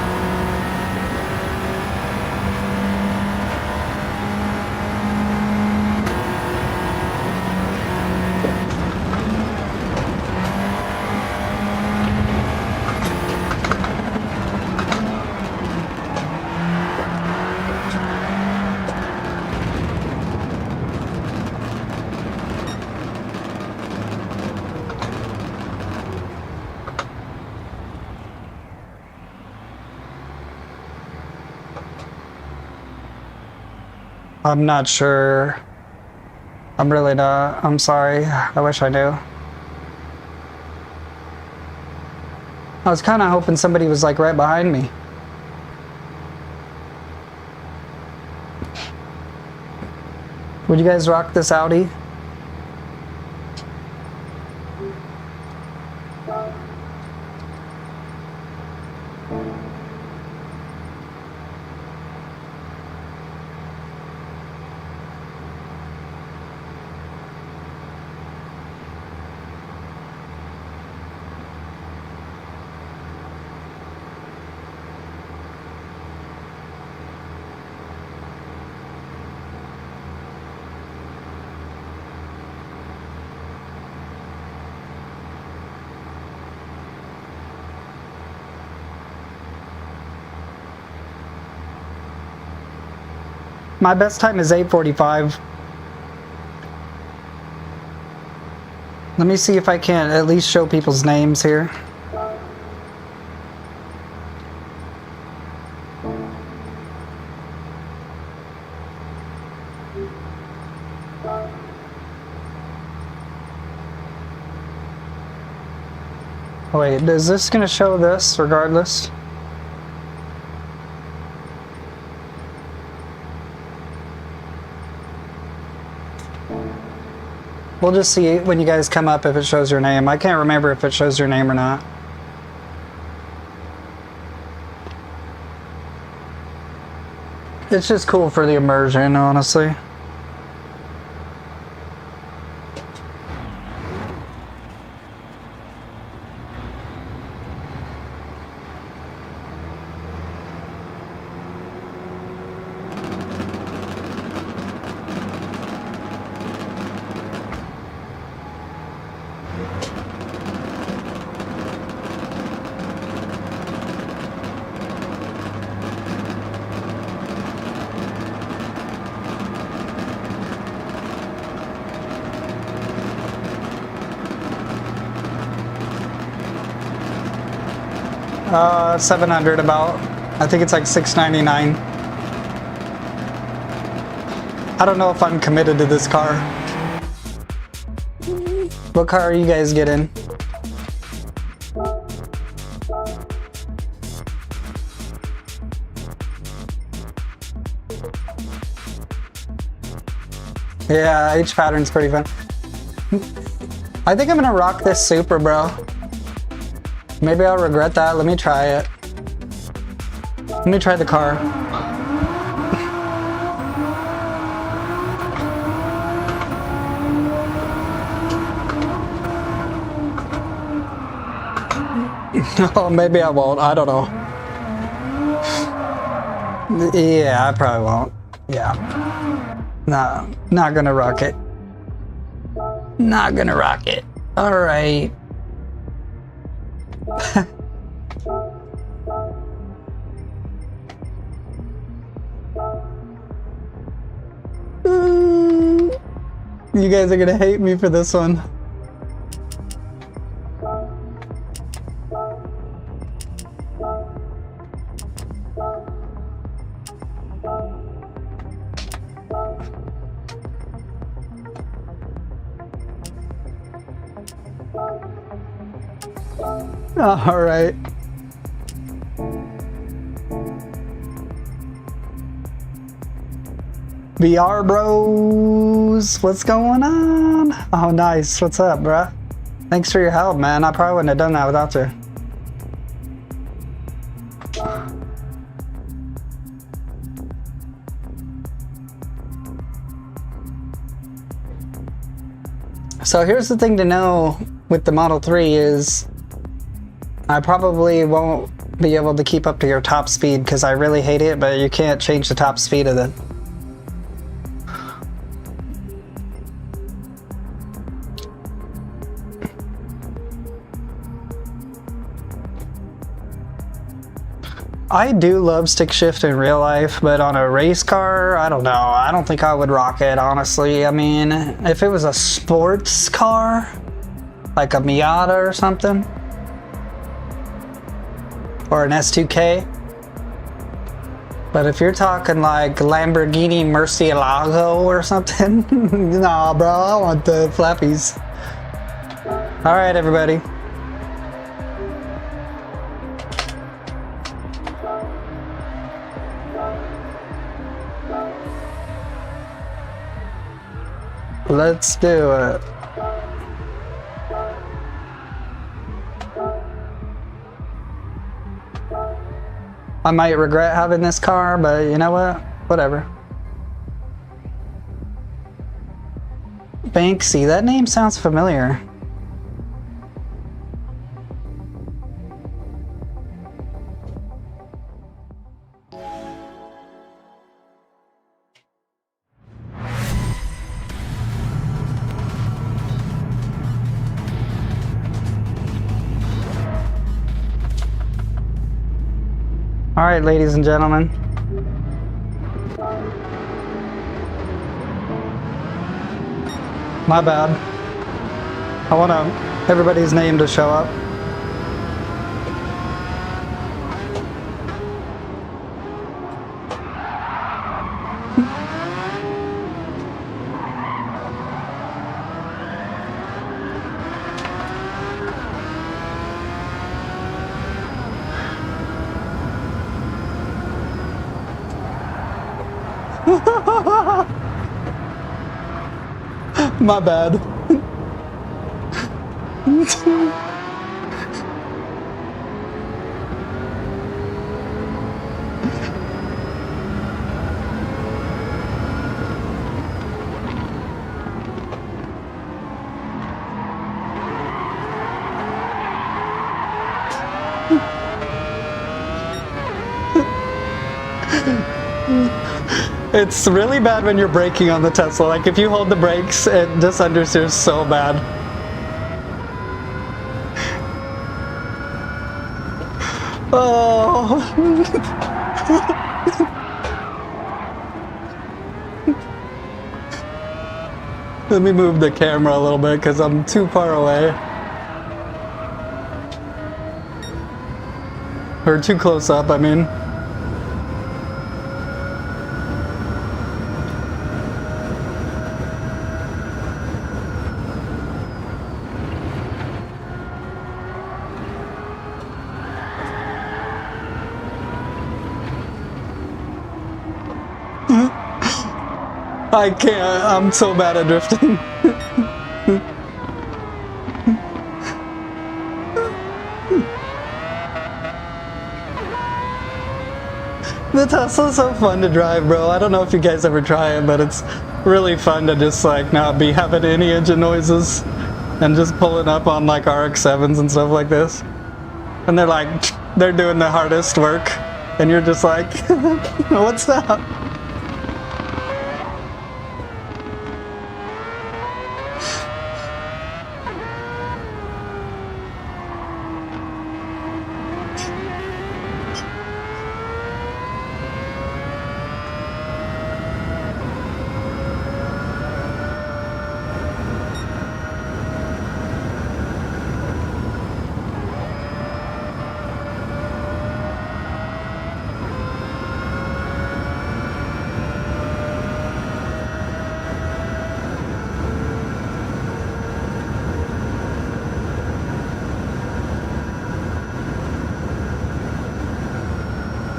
I'm not sure. I'm really not. I'm sorry. I wish I knew. I was kind of hoping somebody was like right behind me. Would you guys rock this Audi? My best time is 8:45. Let me see if I can at least show people's names here. Wait, is this gonna show this regardless? We'll just see when you guys come up if it shows your name. I can't remember if it shows your name or not. It's just cool for the immersion, honestly. $700 about. I think it's like $699. I don't know if I'm committed to this car. What car are you guys getting? Yeah, H pattern's pretty fun. I think I'm gonna rock this Super, bro. Maybe I'll regret that. Let me try it. Let me try the car. Oh, maybe I won't. I don't know. Yeah, I probably won't. Yeah. No, not gonna rock it. Not gonna rock it. Alright. You guys are gonna hate me for this one. All right. VR bros, what's going on? Oh, nice. What's up, bruh? Thanks for your help, man. I probably wouldn't have done that without you. So here's the thing to know with the Model 3 is I probably won't be able to keep up to your top speed because I really hate it, but you can't change the top speed of it. I do love stick shift in real life, but on a race car, I don't know. I don't think I would rock it, honestly. I mean, if it was a sports car, like a Miata or something, or an S2K. But if you're talking like Lamborghini Murcielago or something, nah, bro, I want the flappies. All right, everybody. Let's do it. I might regret having this car, but you know what? Whatever. Banksy, that name sounds familiar. All right, ladies and gentlemen. My bad. I want everybody's name to show up. My bad. It's really bad when you're braking on the Tesla. Like if you hold the brakes, it just understeers so bad. Oh. Let me move the camera a little bit because I'm too far away. Or too close up, I mean. I can't, I'm so bad at drifting. The Tesla's so fun to drive, bro. I don't know if you guys ever try it, but it's really fun to just like not be having any engine noises and just pulling up on like RX-7s and stuff like this. And they're like, they're doing the hardest work. And you're just like, what's up?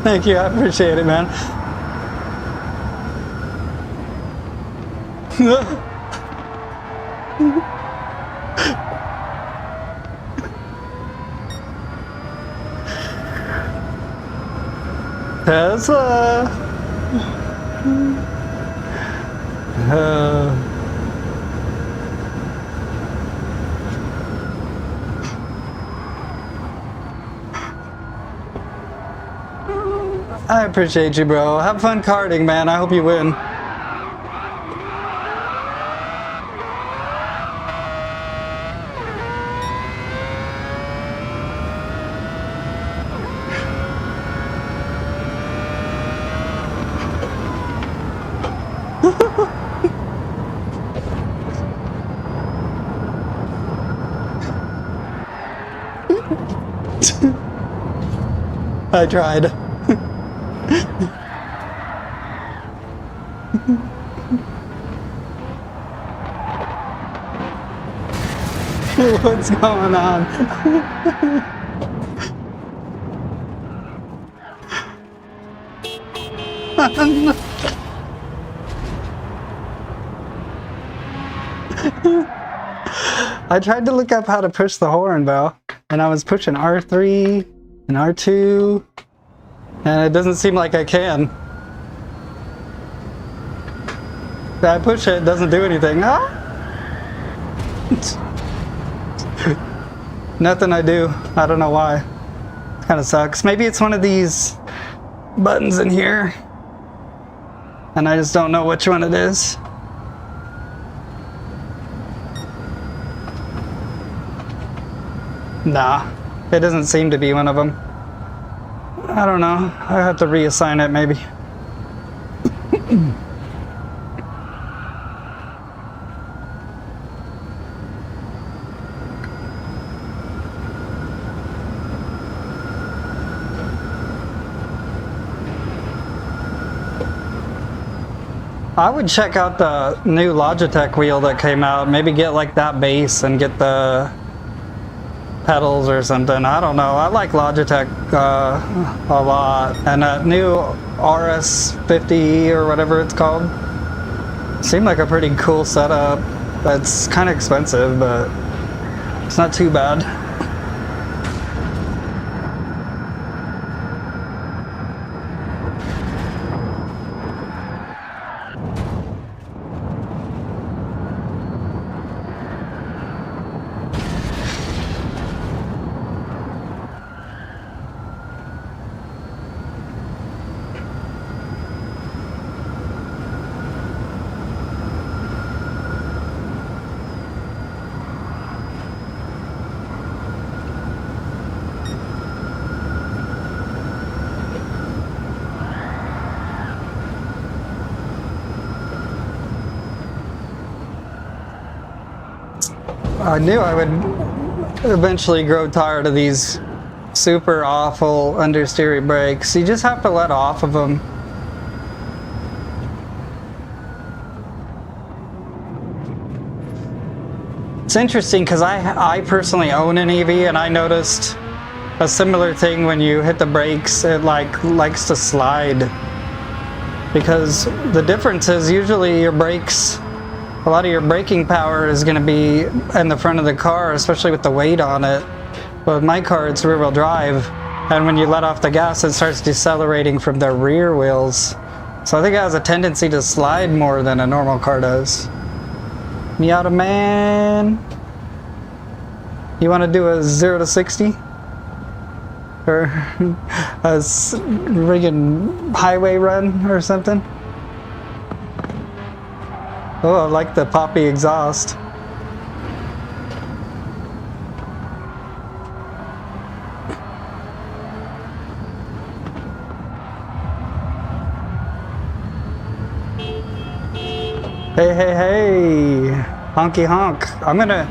Thank you, I appreciate it, man. Tesla. I appreciate you, bro. Have fun karting, man. I hope you win. I tried. What's going on? I tried to look up how to push the horn, though, and I was pushing R3 and R2, and it doesn't seem like I can. I push it, it doesn't do anything. Ah! Nothing I do. I don't know why. Kind of sucks. Maybe it's one of these buttons in here, and I just don't know which one it is. Nah, it doesn't seem to be one of them. I don't know. I have to reassign it maybe. I would check out the new Logitech wheel that came out. Maybe get like that base and get the pedals or something. I don't know. I like Logitech a lot. And that new RS50 or whatever it's called seemed like a pretty cool setup. That's kind of expensive, but it's not too bad. I knew I would eventually grow tired of these super awful understeer brakes. You just have to let off of them. It's interesting because I personally own an EV, and I noticed a similar thing when you hit the brakes. It likes to slide, because the difference is usually your brakes, a lot of your braking power is going to be in the front of the car, especially with the weight on it. But with my car, it's rear-wheel drive, And when you let off the gas, it starts decelerating from the rear wheels. So I think it has a tendency to slide more than a normal car does. Miata man. You want to do a 0 to 60? Or a friggin' highway run or something? Oh, I like the poppy exhaust. Hey, hey, hey! Honky honk. I'm gonna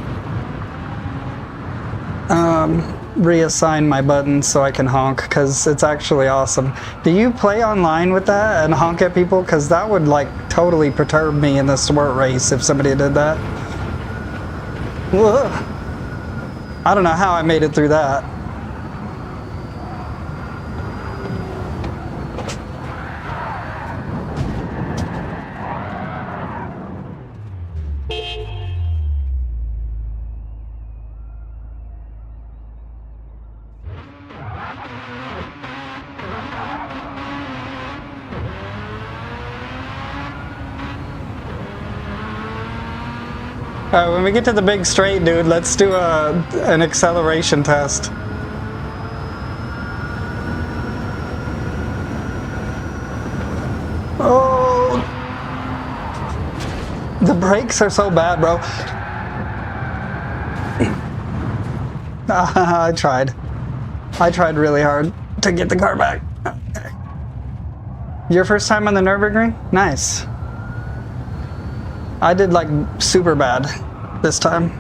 reassign my buttons so I can honk, because it's actually awesome. Do you play online with that and honk at people? Because that would like totally perturb me in the sport race if somebody did that. Whoa. I don't know how I made it through that. Alright, when we get to the big straight, dude, let's do an acceleration test. Oh! The brakes are so bad, bro. I tried. I tried really hard to get the car back. Okay. Your first time on the Nürburgring? Nice. I did like super bad this time.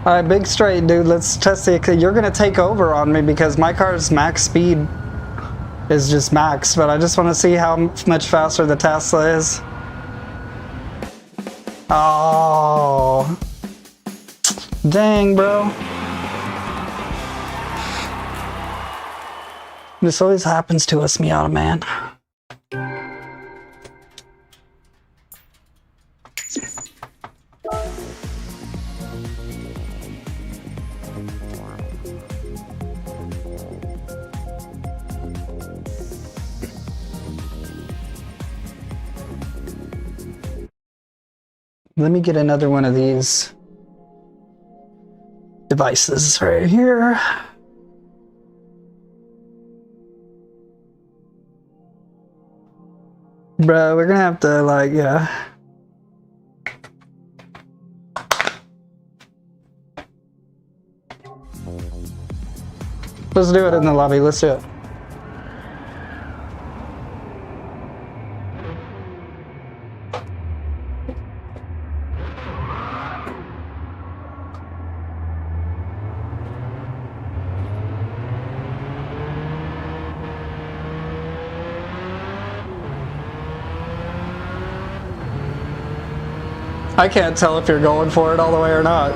Alright, big straight, dude. Let's test the... You're gonna take over on me because my car's max speed is just max, but I just want to see how much faster the Tesla is. Oh. Dang, bro. This always happens to us, Miata man. Let me get another one of these devices right here. Bro, we're gonna have to like, yeah. Let's do it in the lobby, let's do it. I can't tell if you're going for it all the way or not.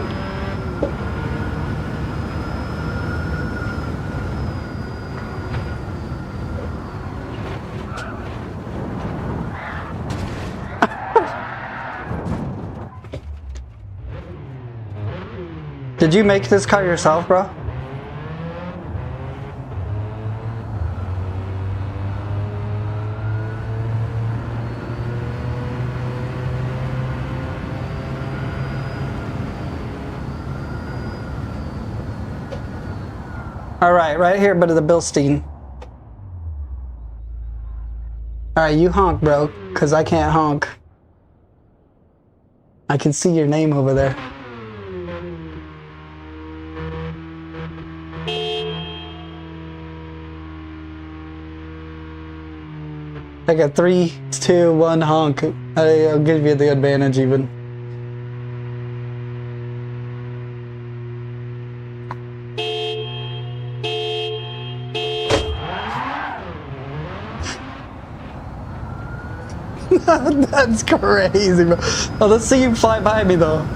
Did you make this car yourself, bro? Alright, right here, but the Bilstein. Alright, you honk, bro, because I can't honk. I can see your name over there. Like a 3, 2, 1 honk. I'll give you the advantage even. That's crazy, bro. Oh, let's see you fly by me, though.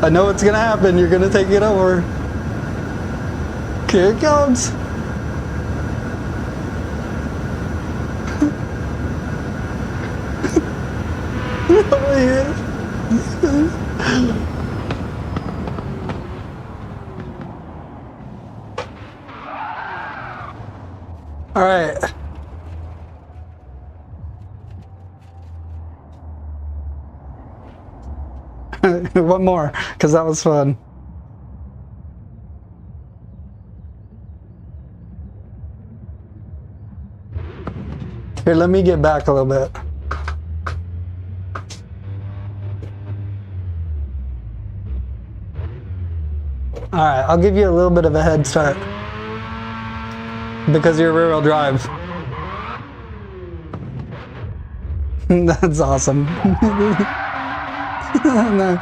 I know what's gonna happen. You're gonna take it over. Here it comes. All right. One more, because that was fun. Here, let me get back a little bit. All right, I'll give you a little bit of a head start because you're rear-wheel drive. That's awesome. No.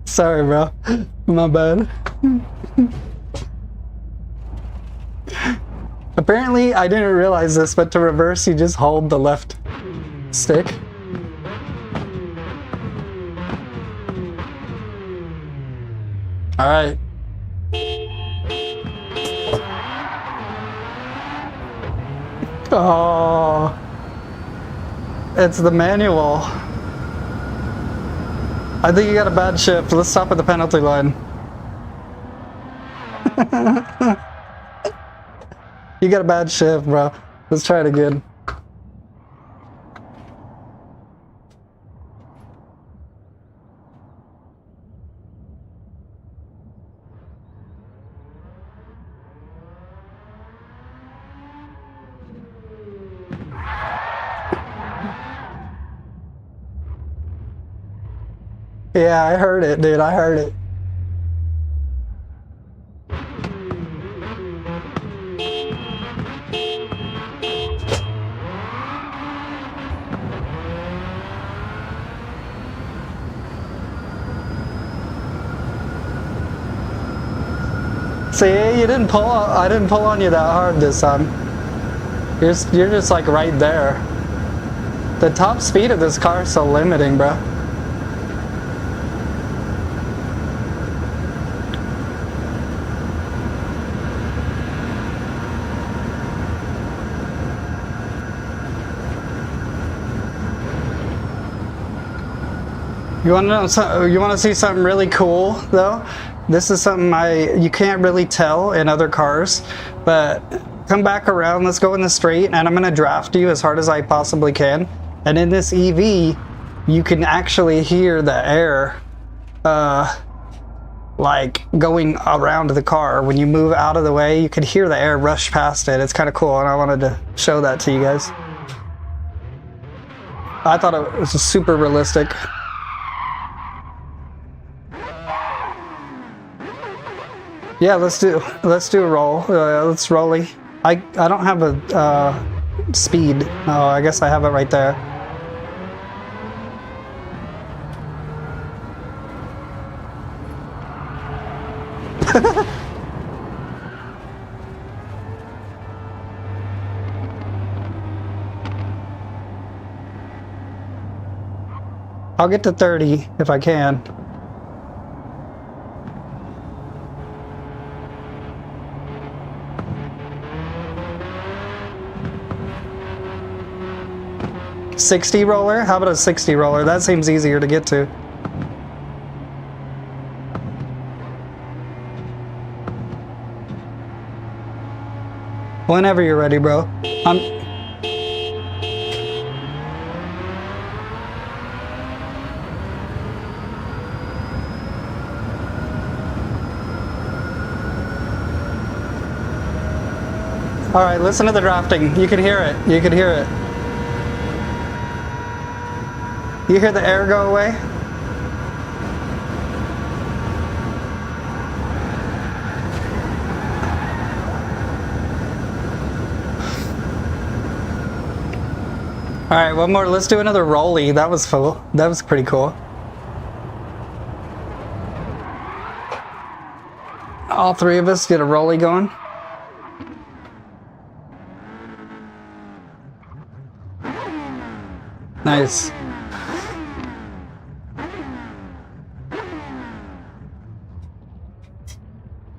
Sorry, bro. My bad. Apparently, I didn't realize this, but to reverse, you just hold the left stick. All right. Oh, it's the manual. I think you got a bad shift. Let's stop at the penalty line. You got a bad shift, bro. Let's try it again. Yeah, I heard it, dude. I heard it. See, you didn't pull. I didn't pull on you that hard this time. You're just like right there. The top speed of this car is so limiting, bro. You want to know? You want to see something really cool, though? This is something you can't really tell in other cars, but come back around. Let's go in the straight, and I'm gonna draft you as hard as I possibly can. And in this EV, you can actually hear the air, like going around the car. When you move out of the way, you can hear the air rush past it. It's kind of cool, and I wanted to show that to you guys. I thought it was super realistic. Yeah, let's do a roll. Let's rolly. I don't have a speed. Oh, I guess I have it right there. I'll get to 30 if I can. $60 roller? How about a 60 roller? That seems easier to get to. Whenever you're ready, bro. All right, listen to the drafting. You can hear it. You can hear it. You hear the air go away? All right, one more. Let's do another rolly. That was cool. That was pretty cool. All three of us get a rolly going. Nice.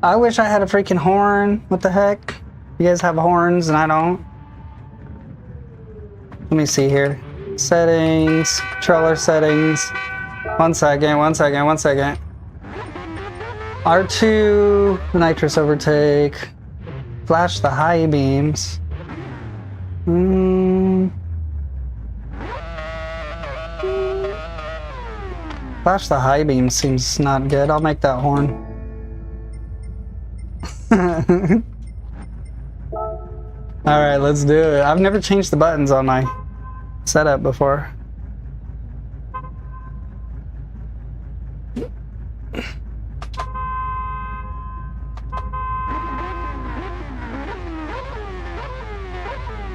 I wish I had a freaking horn. What the heck? You guys have horns and I don't. Let me see here. Settings, controller settings. One second. R2, nitrous overtake. Flash the high beams. Flash the high beam seems not good. I'll make that horn. Alright, let's do it. I've never changed the buttons on my setup before.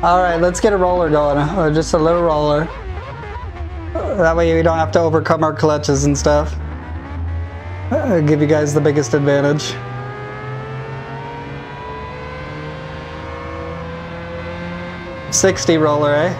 Alright, let's get a roller going. Just a little roller. That way we don't have to overcome our clutches and stuff. Give you guys the biggest advantage. $60 roller, eh?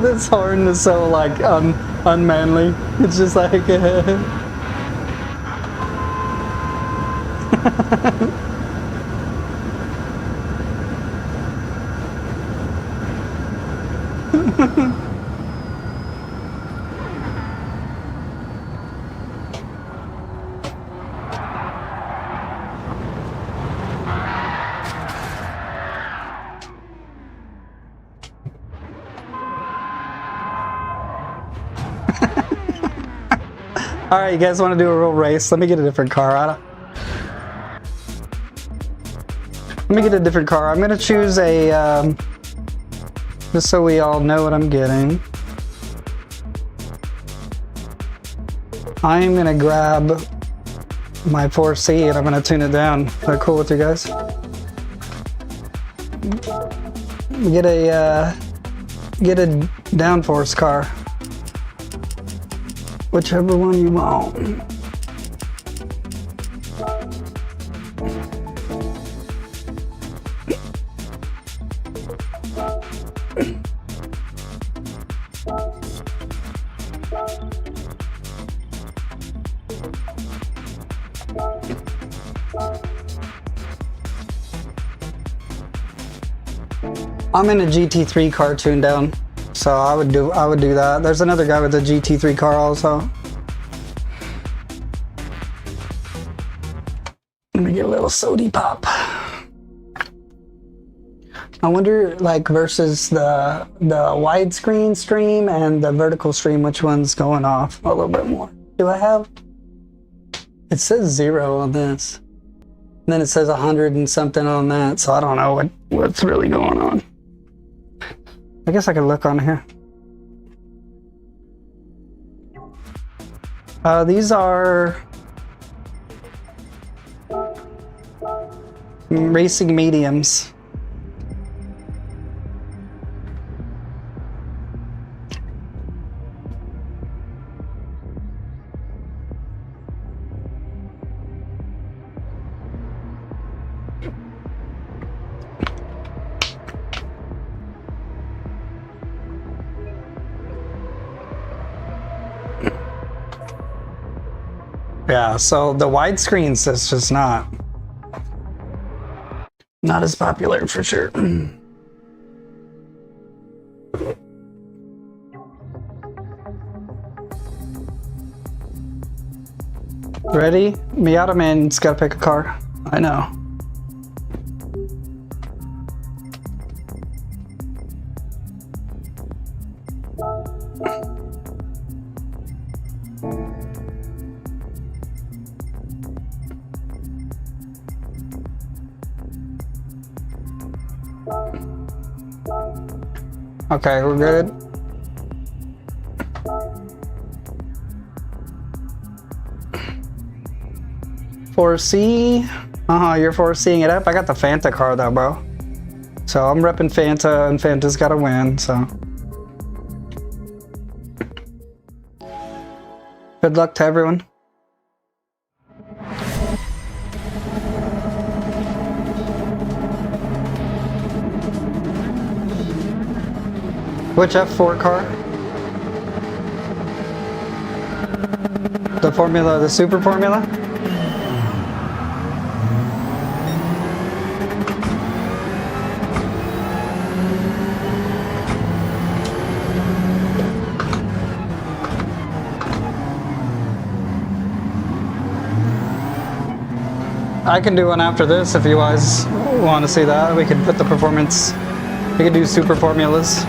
This horn is so like unmanly. It's just like Alright, you guys want to do a real race? Let me get a different car. Let me get a different car. I'm going to choose a, just so we all know what I'm getting. I'm going to grab my 4C and I'm going to tune it down. Is that cool with you guys? Get a downforce car. Whichever one you want. I'm in a GT3 car tuned down. So I would do that. There's another guy with a GT3 car also. Let me get a little sody pop. I wonder, like, versus the widescreen stream and the vertical stream, which one's going off a little bit more? Do I have? It says 0 on this. And then it says 100 and something on that. So I don't know what's really going on. I guess I can look on here. These are racing mediums. Yeah, so the widescreens is just not as popular for sure. Ready? Miata Man's gotta pick a car. I know. Okay, we're good. You're foreseeing it up. I got the Fanta car though, bro. So I'm repping Fanta, and Fanta's gotta win, so. Good luck to everyone. Which F4 car? The Formula, the Super Formula? I can do one after this if you guys want to see that. We can put the performance, we can do Super Formulas.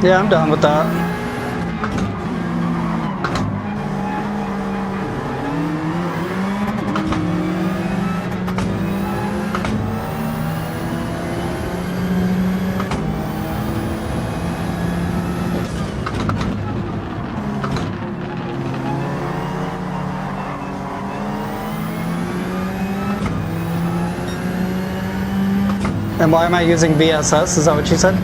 Yeah, I'm done with that. And why am I using VSS? Is that what you said?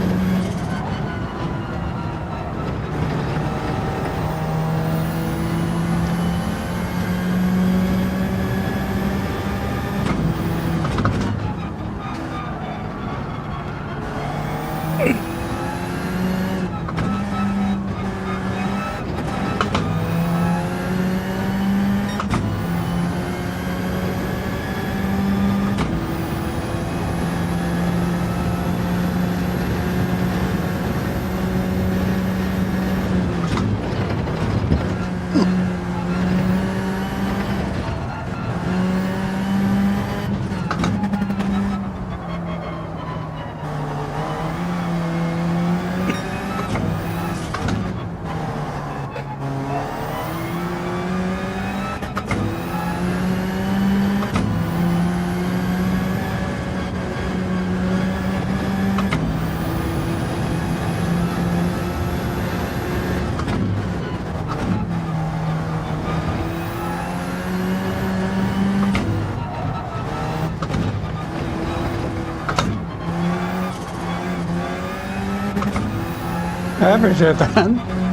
I appreciate that.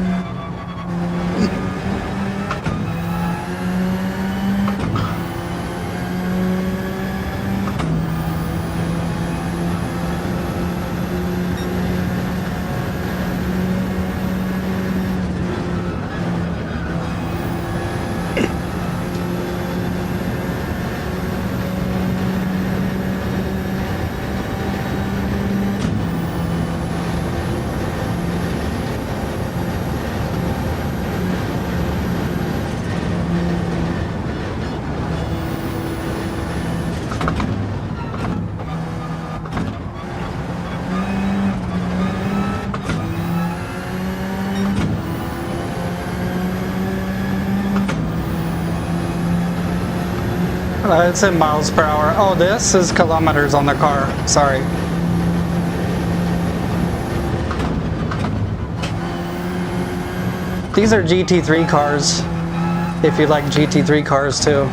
It's in miles per hour. Oh, this is kilometers on the car. Sorry. These are GT3 cars, if you like GT3 cars too.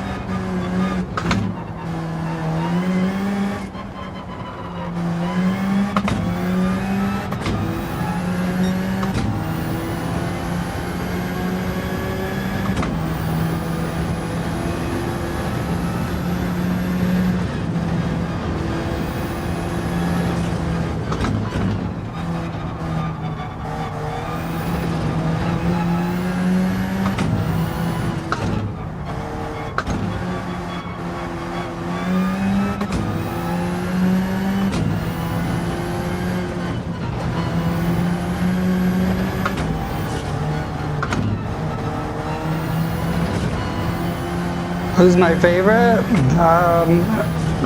Who's my favorite?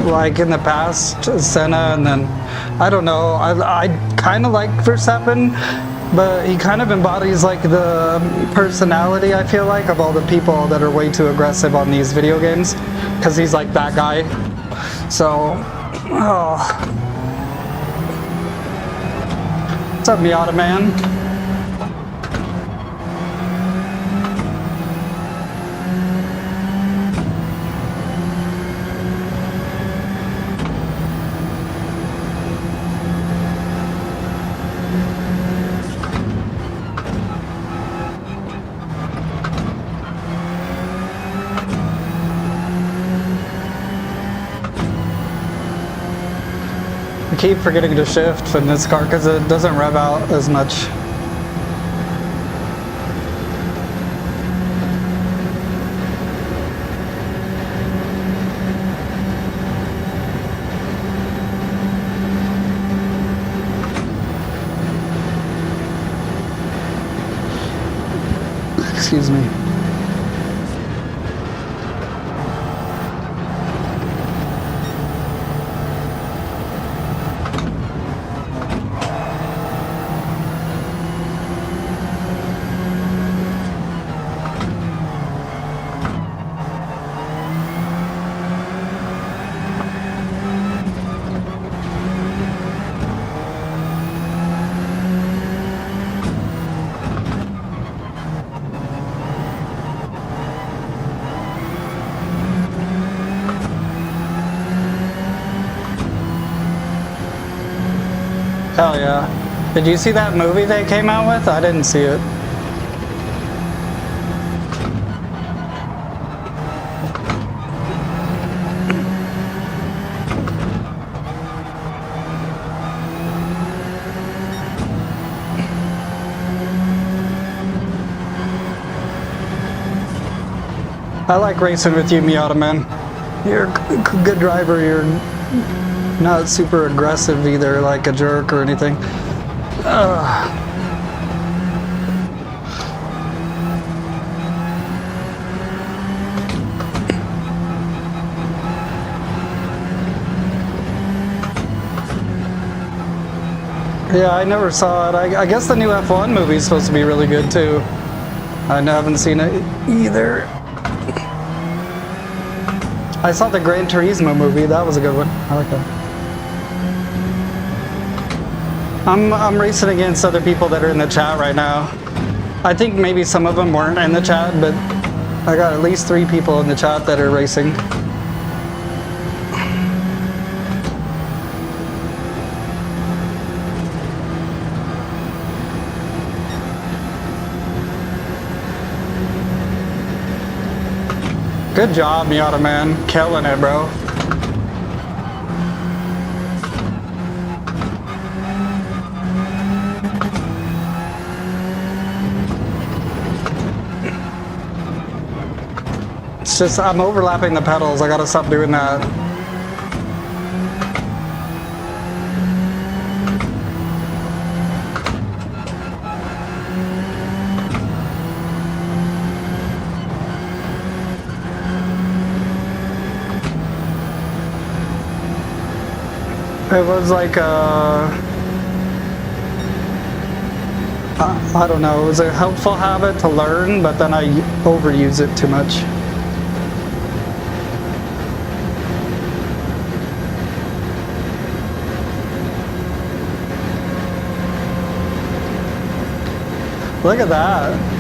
Like in the past, Senna, and then I don't know. I kind of like Verstappen, but he kind of embodies like the personality, I feel like, of all the people that are way too aggressive on these video games, because he's like that guy. So, oh. What's up, Miata man? keep forgetting to shift in this car because it doesn't rev out as much. Excuse me. Hell yeah. Did you see that movie they came out with? I didn't see it. I like racing with you, Miata, man. You're a good driver. You're not super aggressive either, like a jerk or anything. Yeah, I never saw it. I guess the new F1 movie is supposed to be really good too. I haven't seen it either. I saw the Gran Turismo movie. That was a good one. I like that. I'm racing against other people that are in the chat right now. I think maybe some of them weren't in the chat, but I got at least 3 people in the chat that are racing. Good job, Miata, man. Killing it, bro. It's just, I'm overlapping the pedals. I gotta stop doing that. It was like I don't know, it was a helpful habit to learn, but then I overuse it too much. Look at that.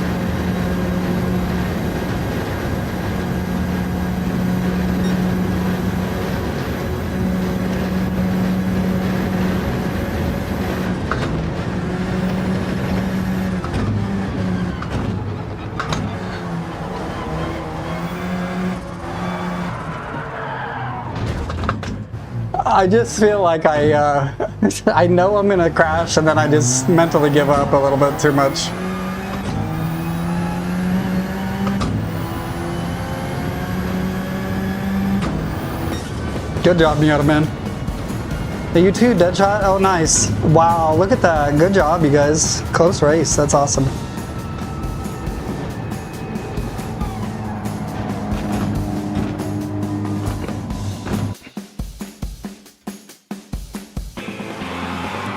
I just feel like I know I'm gonna crash, and then I just mentally give up a little bit too much. Good job, Miata, man. Hey, you too, Deadshot? Oh, nice. Wow, look at that. Good job, you guys. Close race. That's awesome.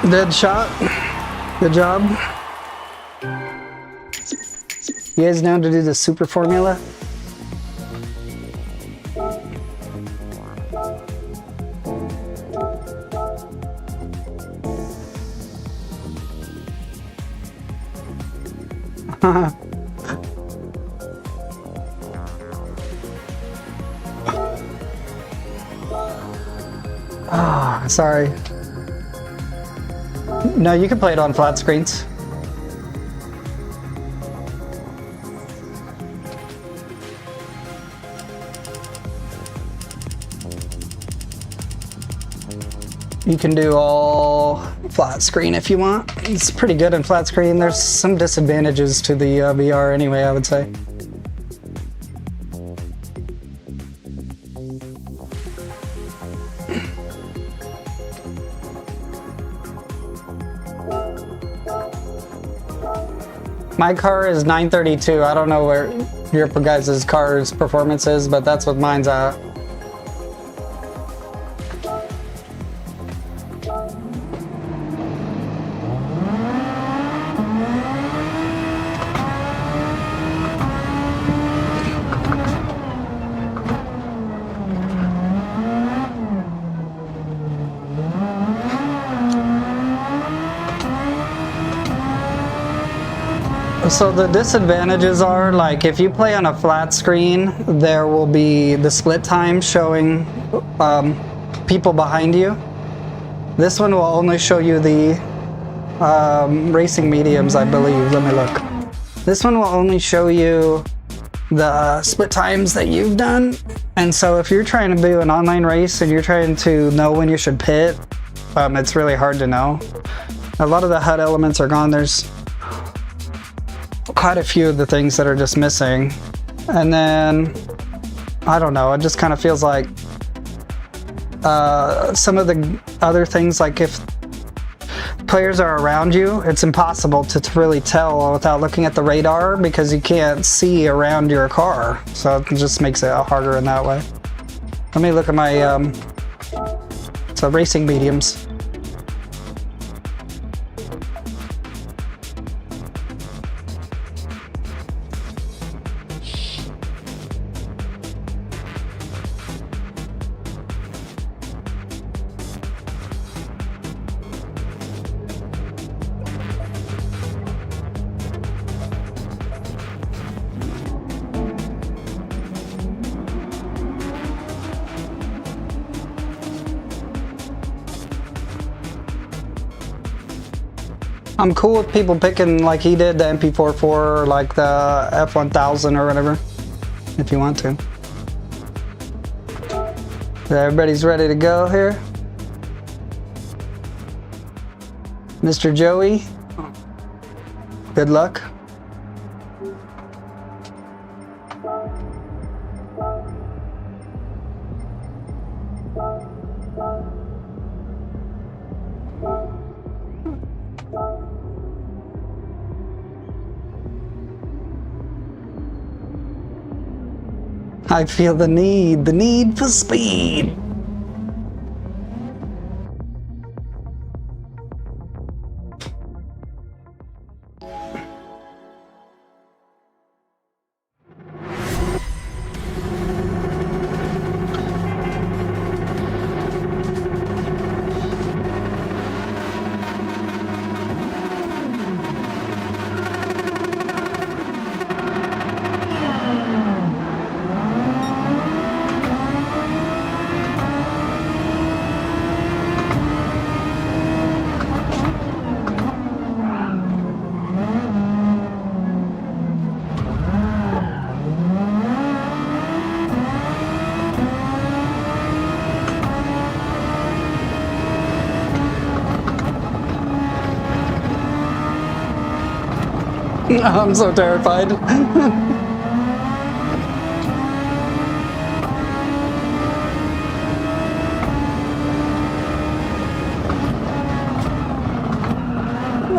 Deadshot. Good job. You guys know how to do the super formula? Ah, sorry. No, you can play it on flat screens. You can do all flat screen if you want. It's pretty good in flat screen. There's some disadvantages to the VR anyway, I would say. My car is 932. I don't know where your guys' car's performance is, but that's what mine's at. So the disadvantages are, like, if you play on a flat screen, there will be the split time showing people behind you. This one will only show you the racing mediums, I believe. Let me look. This one will only show you the split times that you've done. And so if you're trying to do an online race and you're trying to know when you should pit, it's really hard to know. A lot of the HUD elements are gone. There's quite a few of the things that are just missing. And then, I don't know, it just kind of feels like some of the other things, like if players are around you, it's impossible to really tell without looking at the radar because you can't see around your car. So it just makes it harder in that way. Let me look at my so racing mediums. I'm cool with people picking like he did, the MP44 or like the F1000 or whatever, if you want to. Everybody's ready to go here. Mr. Joey, good luck. I feel the need for speed. I'm so terrified.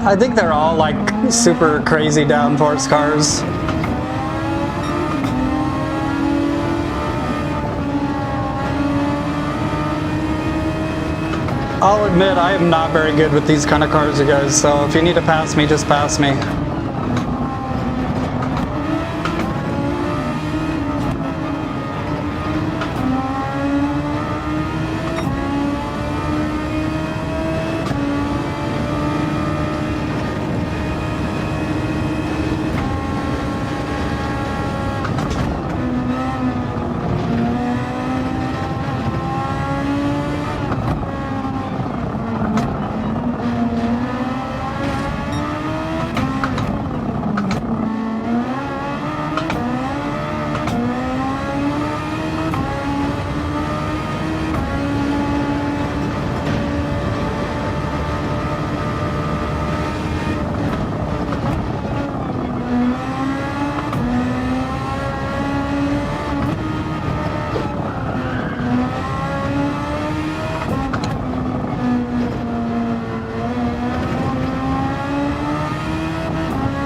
I think they're all like super crazy downforce cars. I'll admit I am not very good with these kind of cars, you guys, so if you need to pass me, just pass me.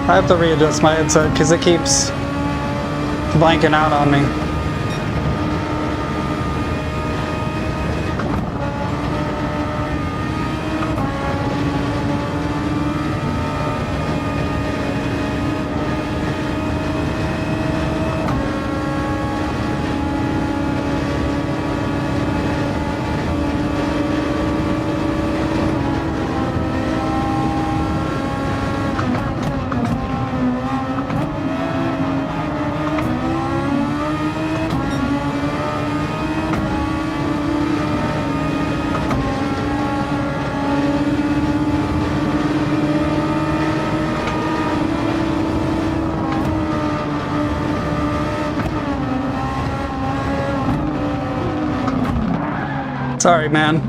I have to readjust my headset because it keeps blanking out on me. Sorry, man.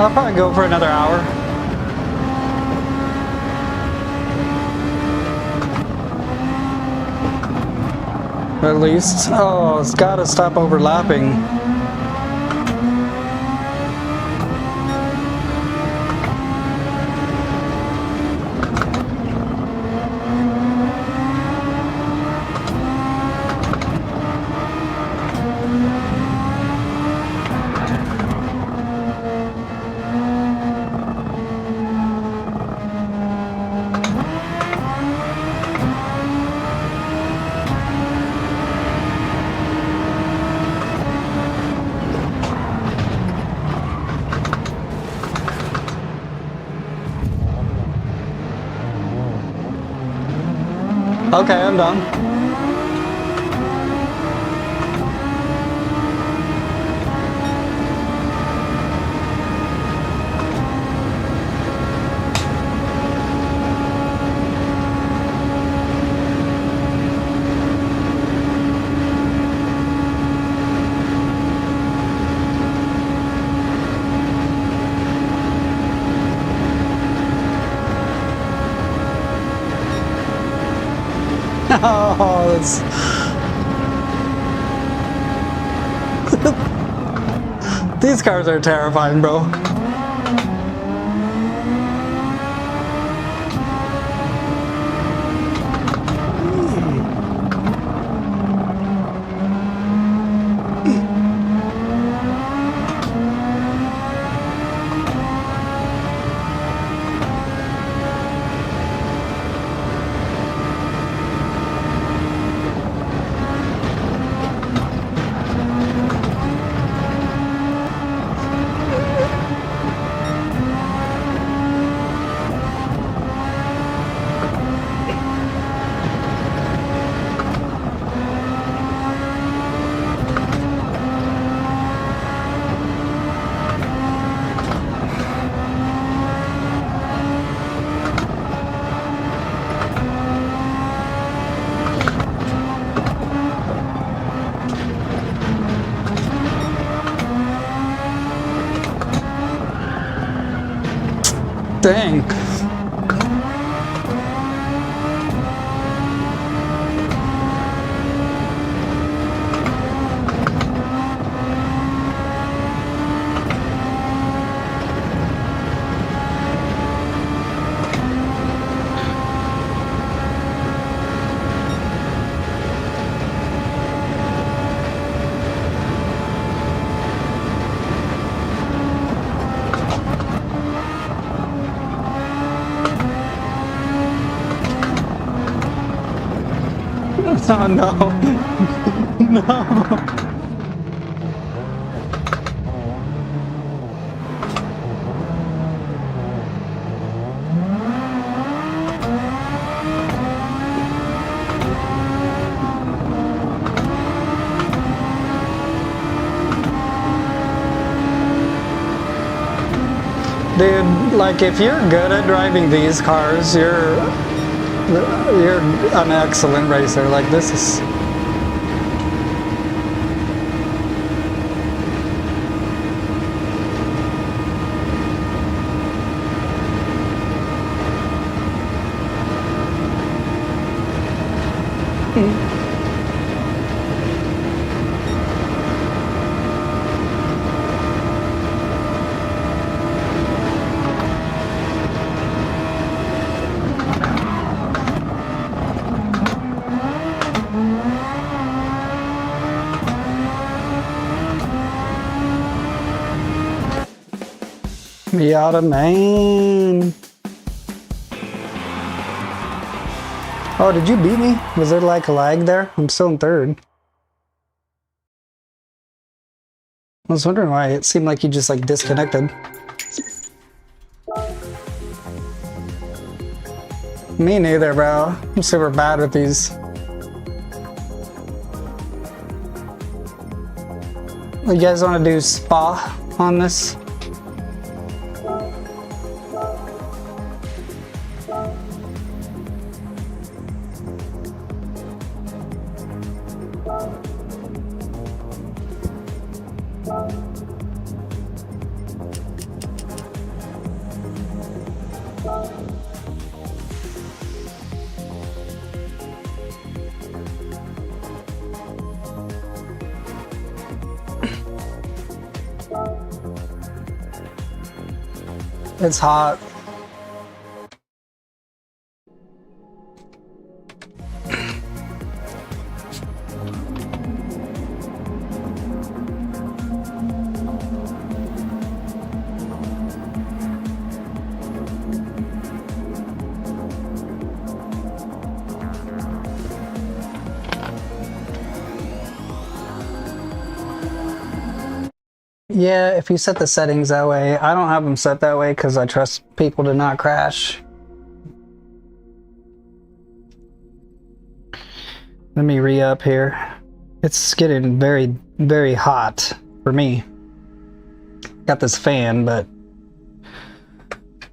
I'll probably go for another hour. At least. Oh, it's gotta stop overlapping. Okay, I'm done. Oh, that's... These cars are terrifying, bro. Dang. Oh no. No. Dude, like if you're good at driving these cars, you're an excellent racer. Like this is. Miata, man. Oh, did you beat me? Was there like a lag there? I'm still in third. I was wondering why it seemed like you just like disconnected. Me neither, bro. I'm super bad with these. You guys want to do spa on this? It's hot. Yeah, if you set the settings that way. I don't have them set that way because I trust people to not crash. Let me re-up here. It's getting very, very hot for me. Got this fan, but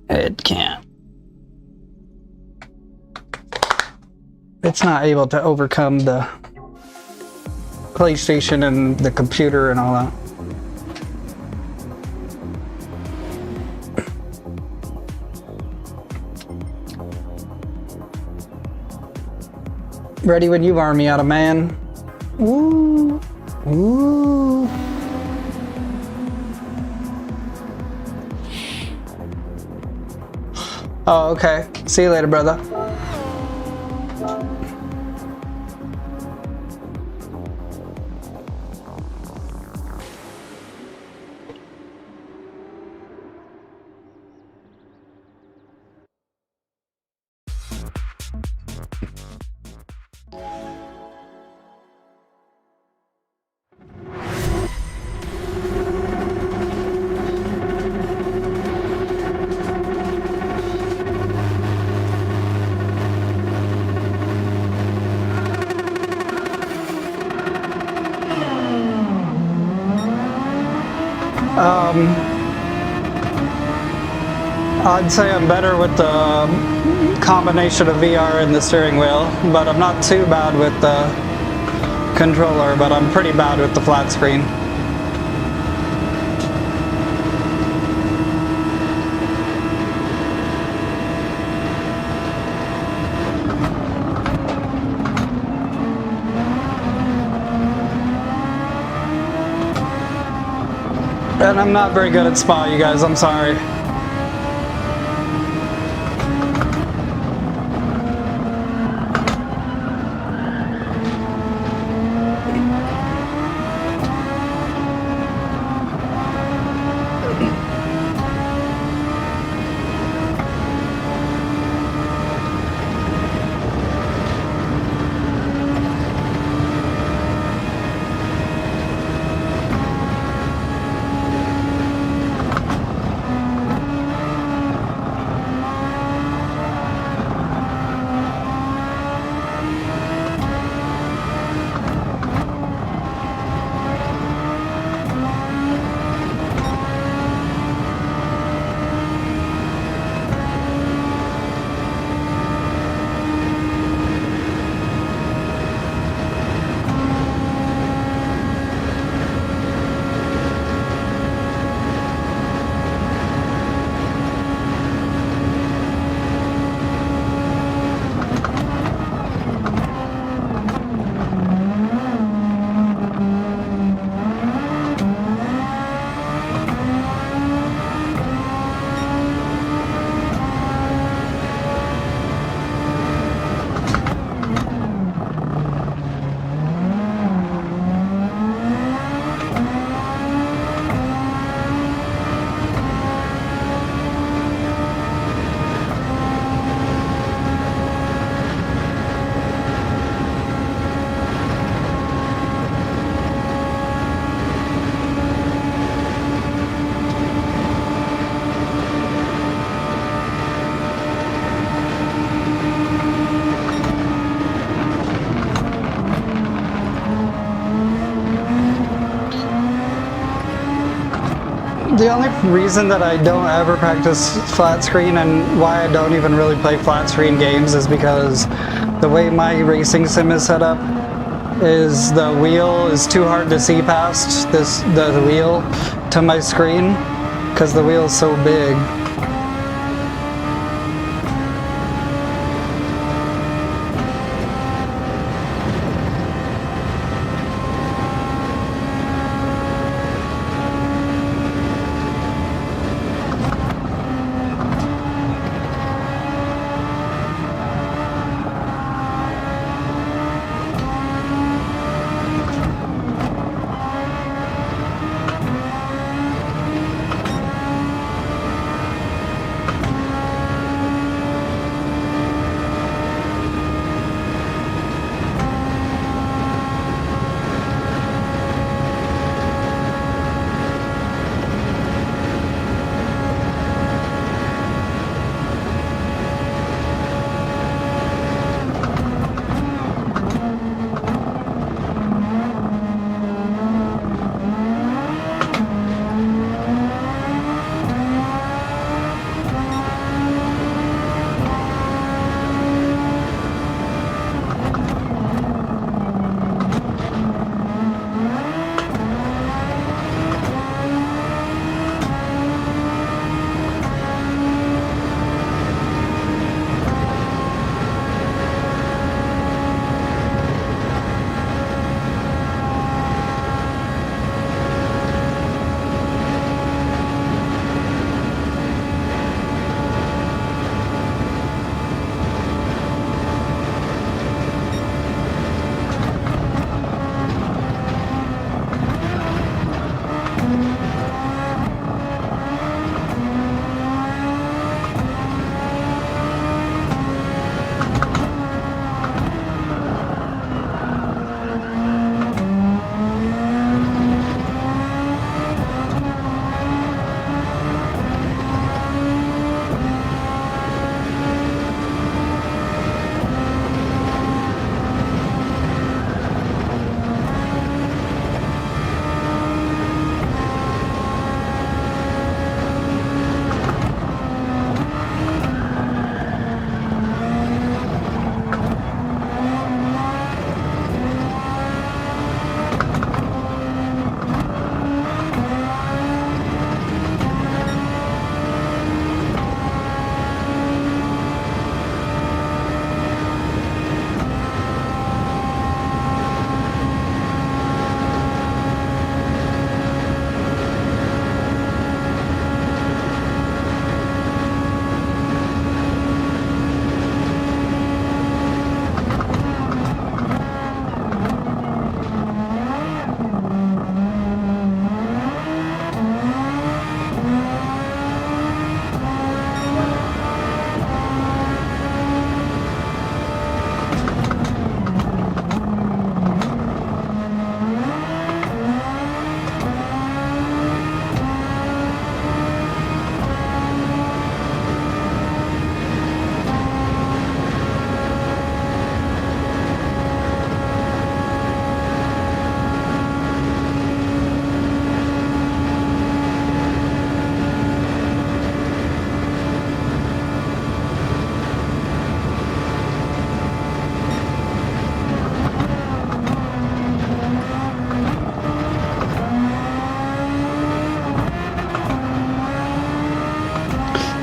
it can't. It's not able to overcome the PlayStation and the computer and all that. Ready when you are, Miata, man. Ooh. Ooh. Oh, okay. See you later, brother. I'd say I'm better with the combination of VR and the steering wheel, but I'm not too bad with the controller, but I'm pretty bad with the flat screen. And I'm not very good at Spa, you guys, I'm sorry. The only reason that I don't ever practice flat screen and why I don't even really play flat screen games is because the way my racing sim is set up is the wheel is too hard to see past the wheel to my screen because the wheel is so big.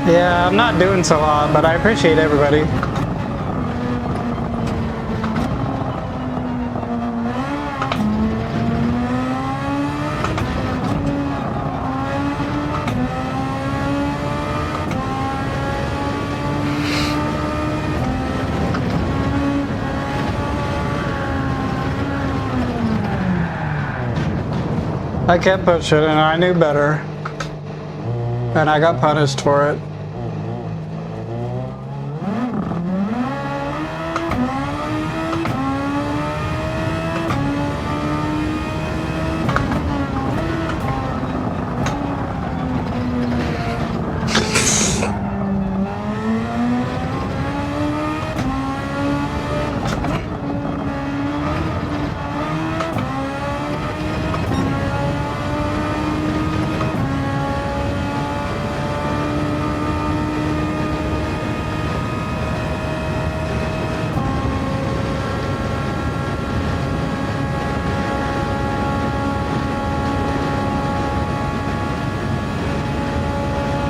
Yeah, I'm not doing so hot, but I appreciate everybody. I kept pushing and I knew better. And I got punished for it.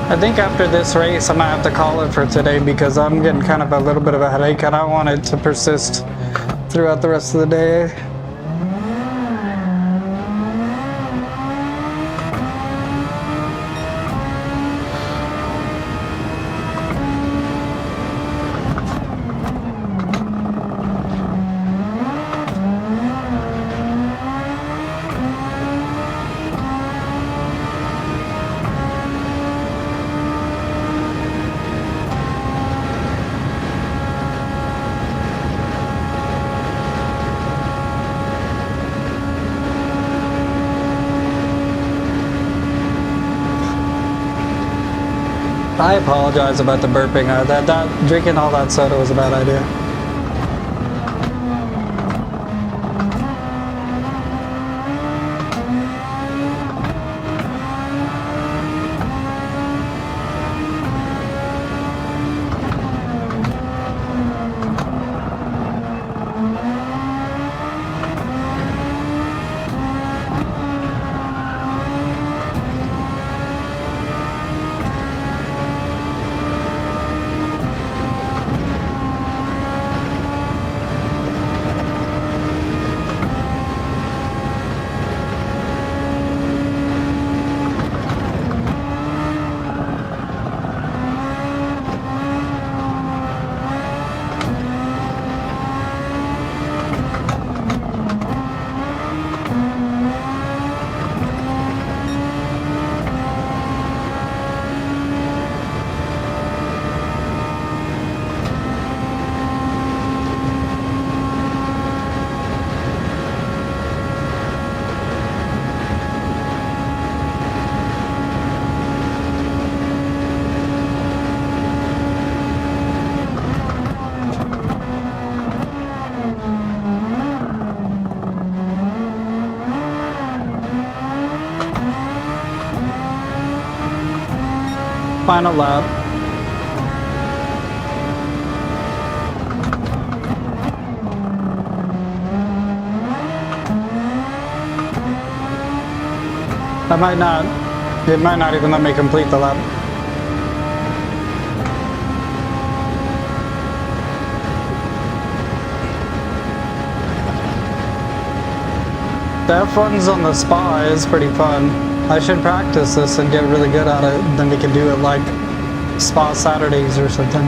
I think after this race, I might have to call it for today because I'm getting kind of a little bit of a headache and I want it to persist throughout the rest of the day. I apologize about the burping. That drinking all that soda was a bad idea. Final lap. I might not. It might not even let me complete the lap. The F1's on the Spa is pretty fun. I should practice this and get really good at it. Then we can do it like Spa Saturdays or something.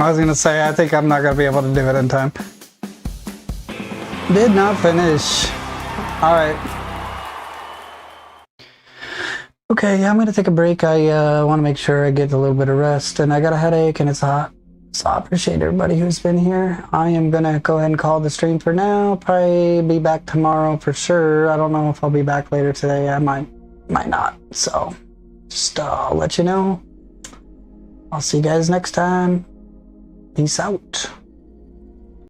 I was gonna say, I think I'm not gonna be able to do it in time. Did not finish. All right. Okay, yeah, I'm gonna take a break. I want to make sure I get a little bit of rest, and I got a headache and it's hot. So I appreciate everybody who's been here. I am gonna go ahead and call the stream for now. Probably be back tomorrow for sure. I don't know if I'll be back later today. I might not. So just I'll let you know. I'll see you guys next time. Peace out.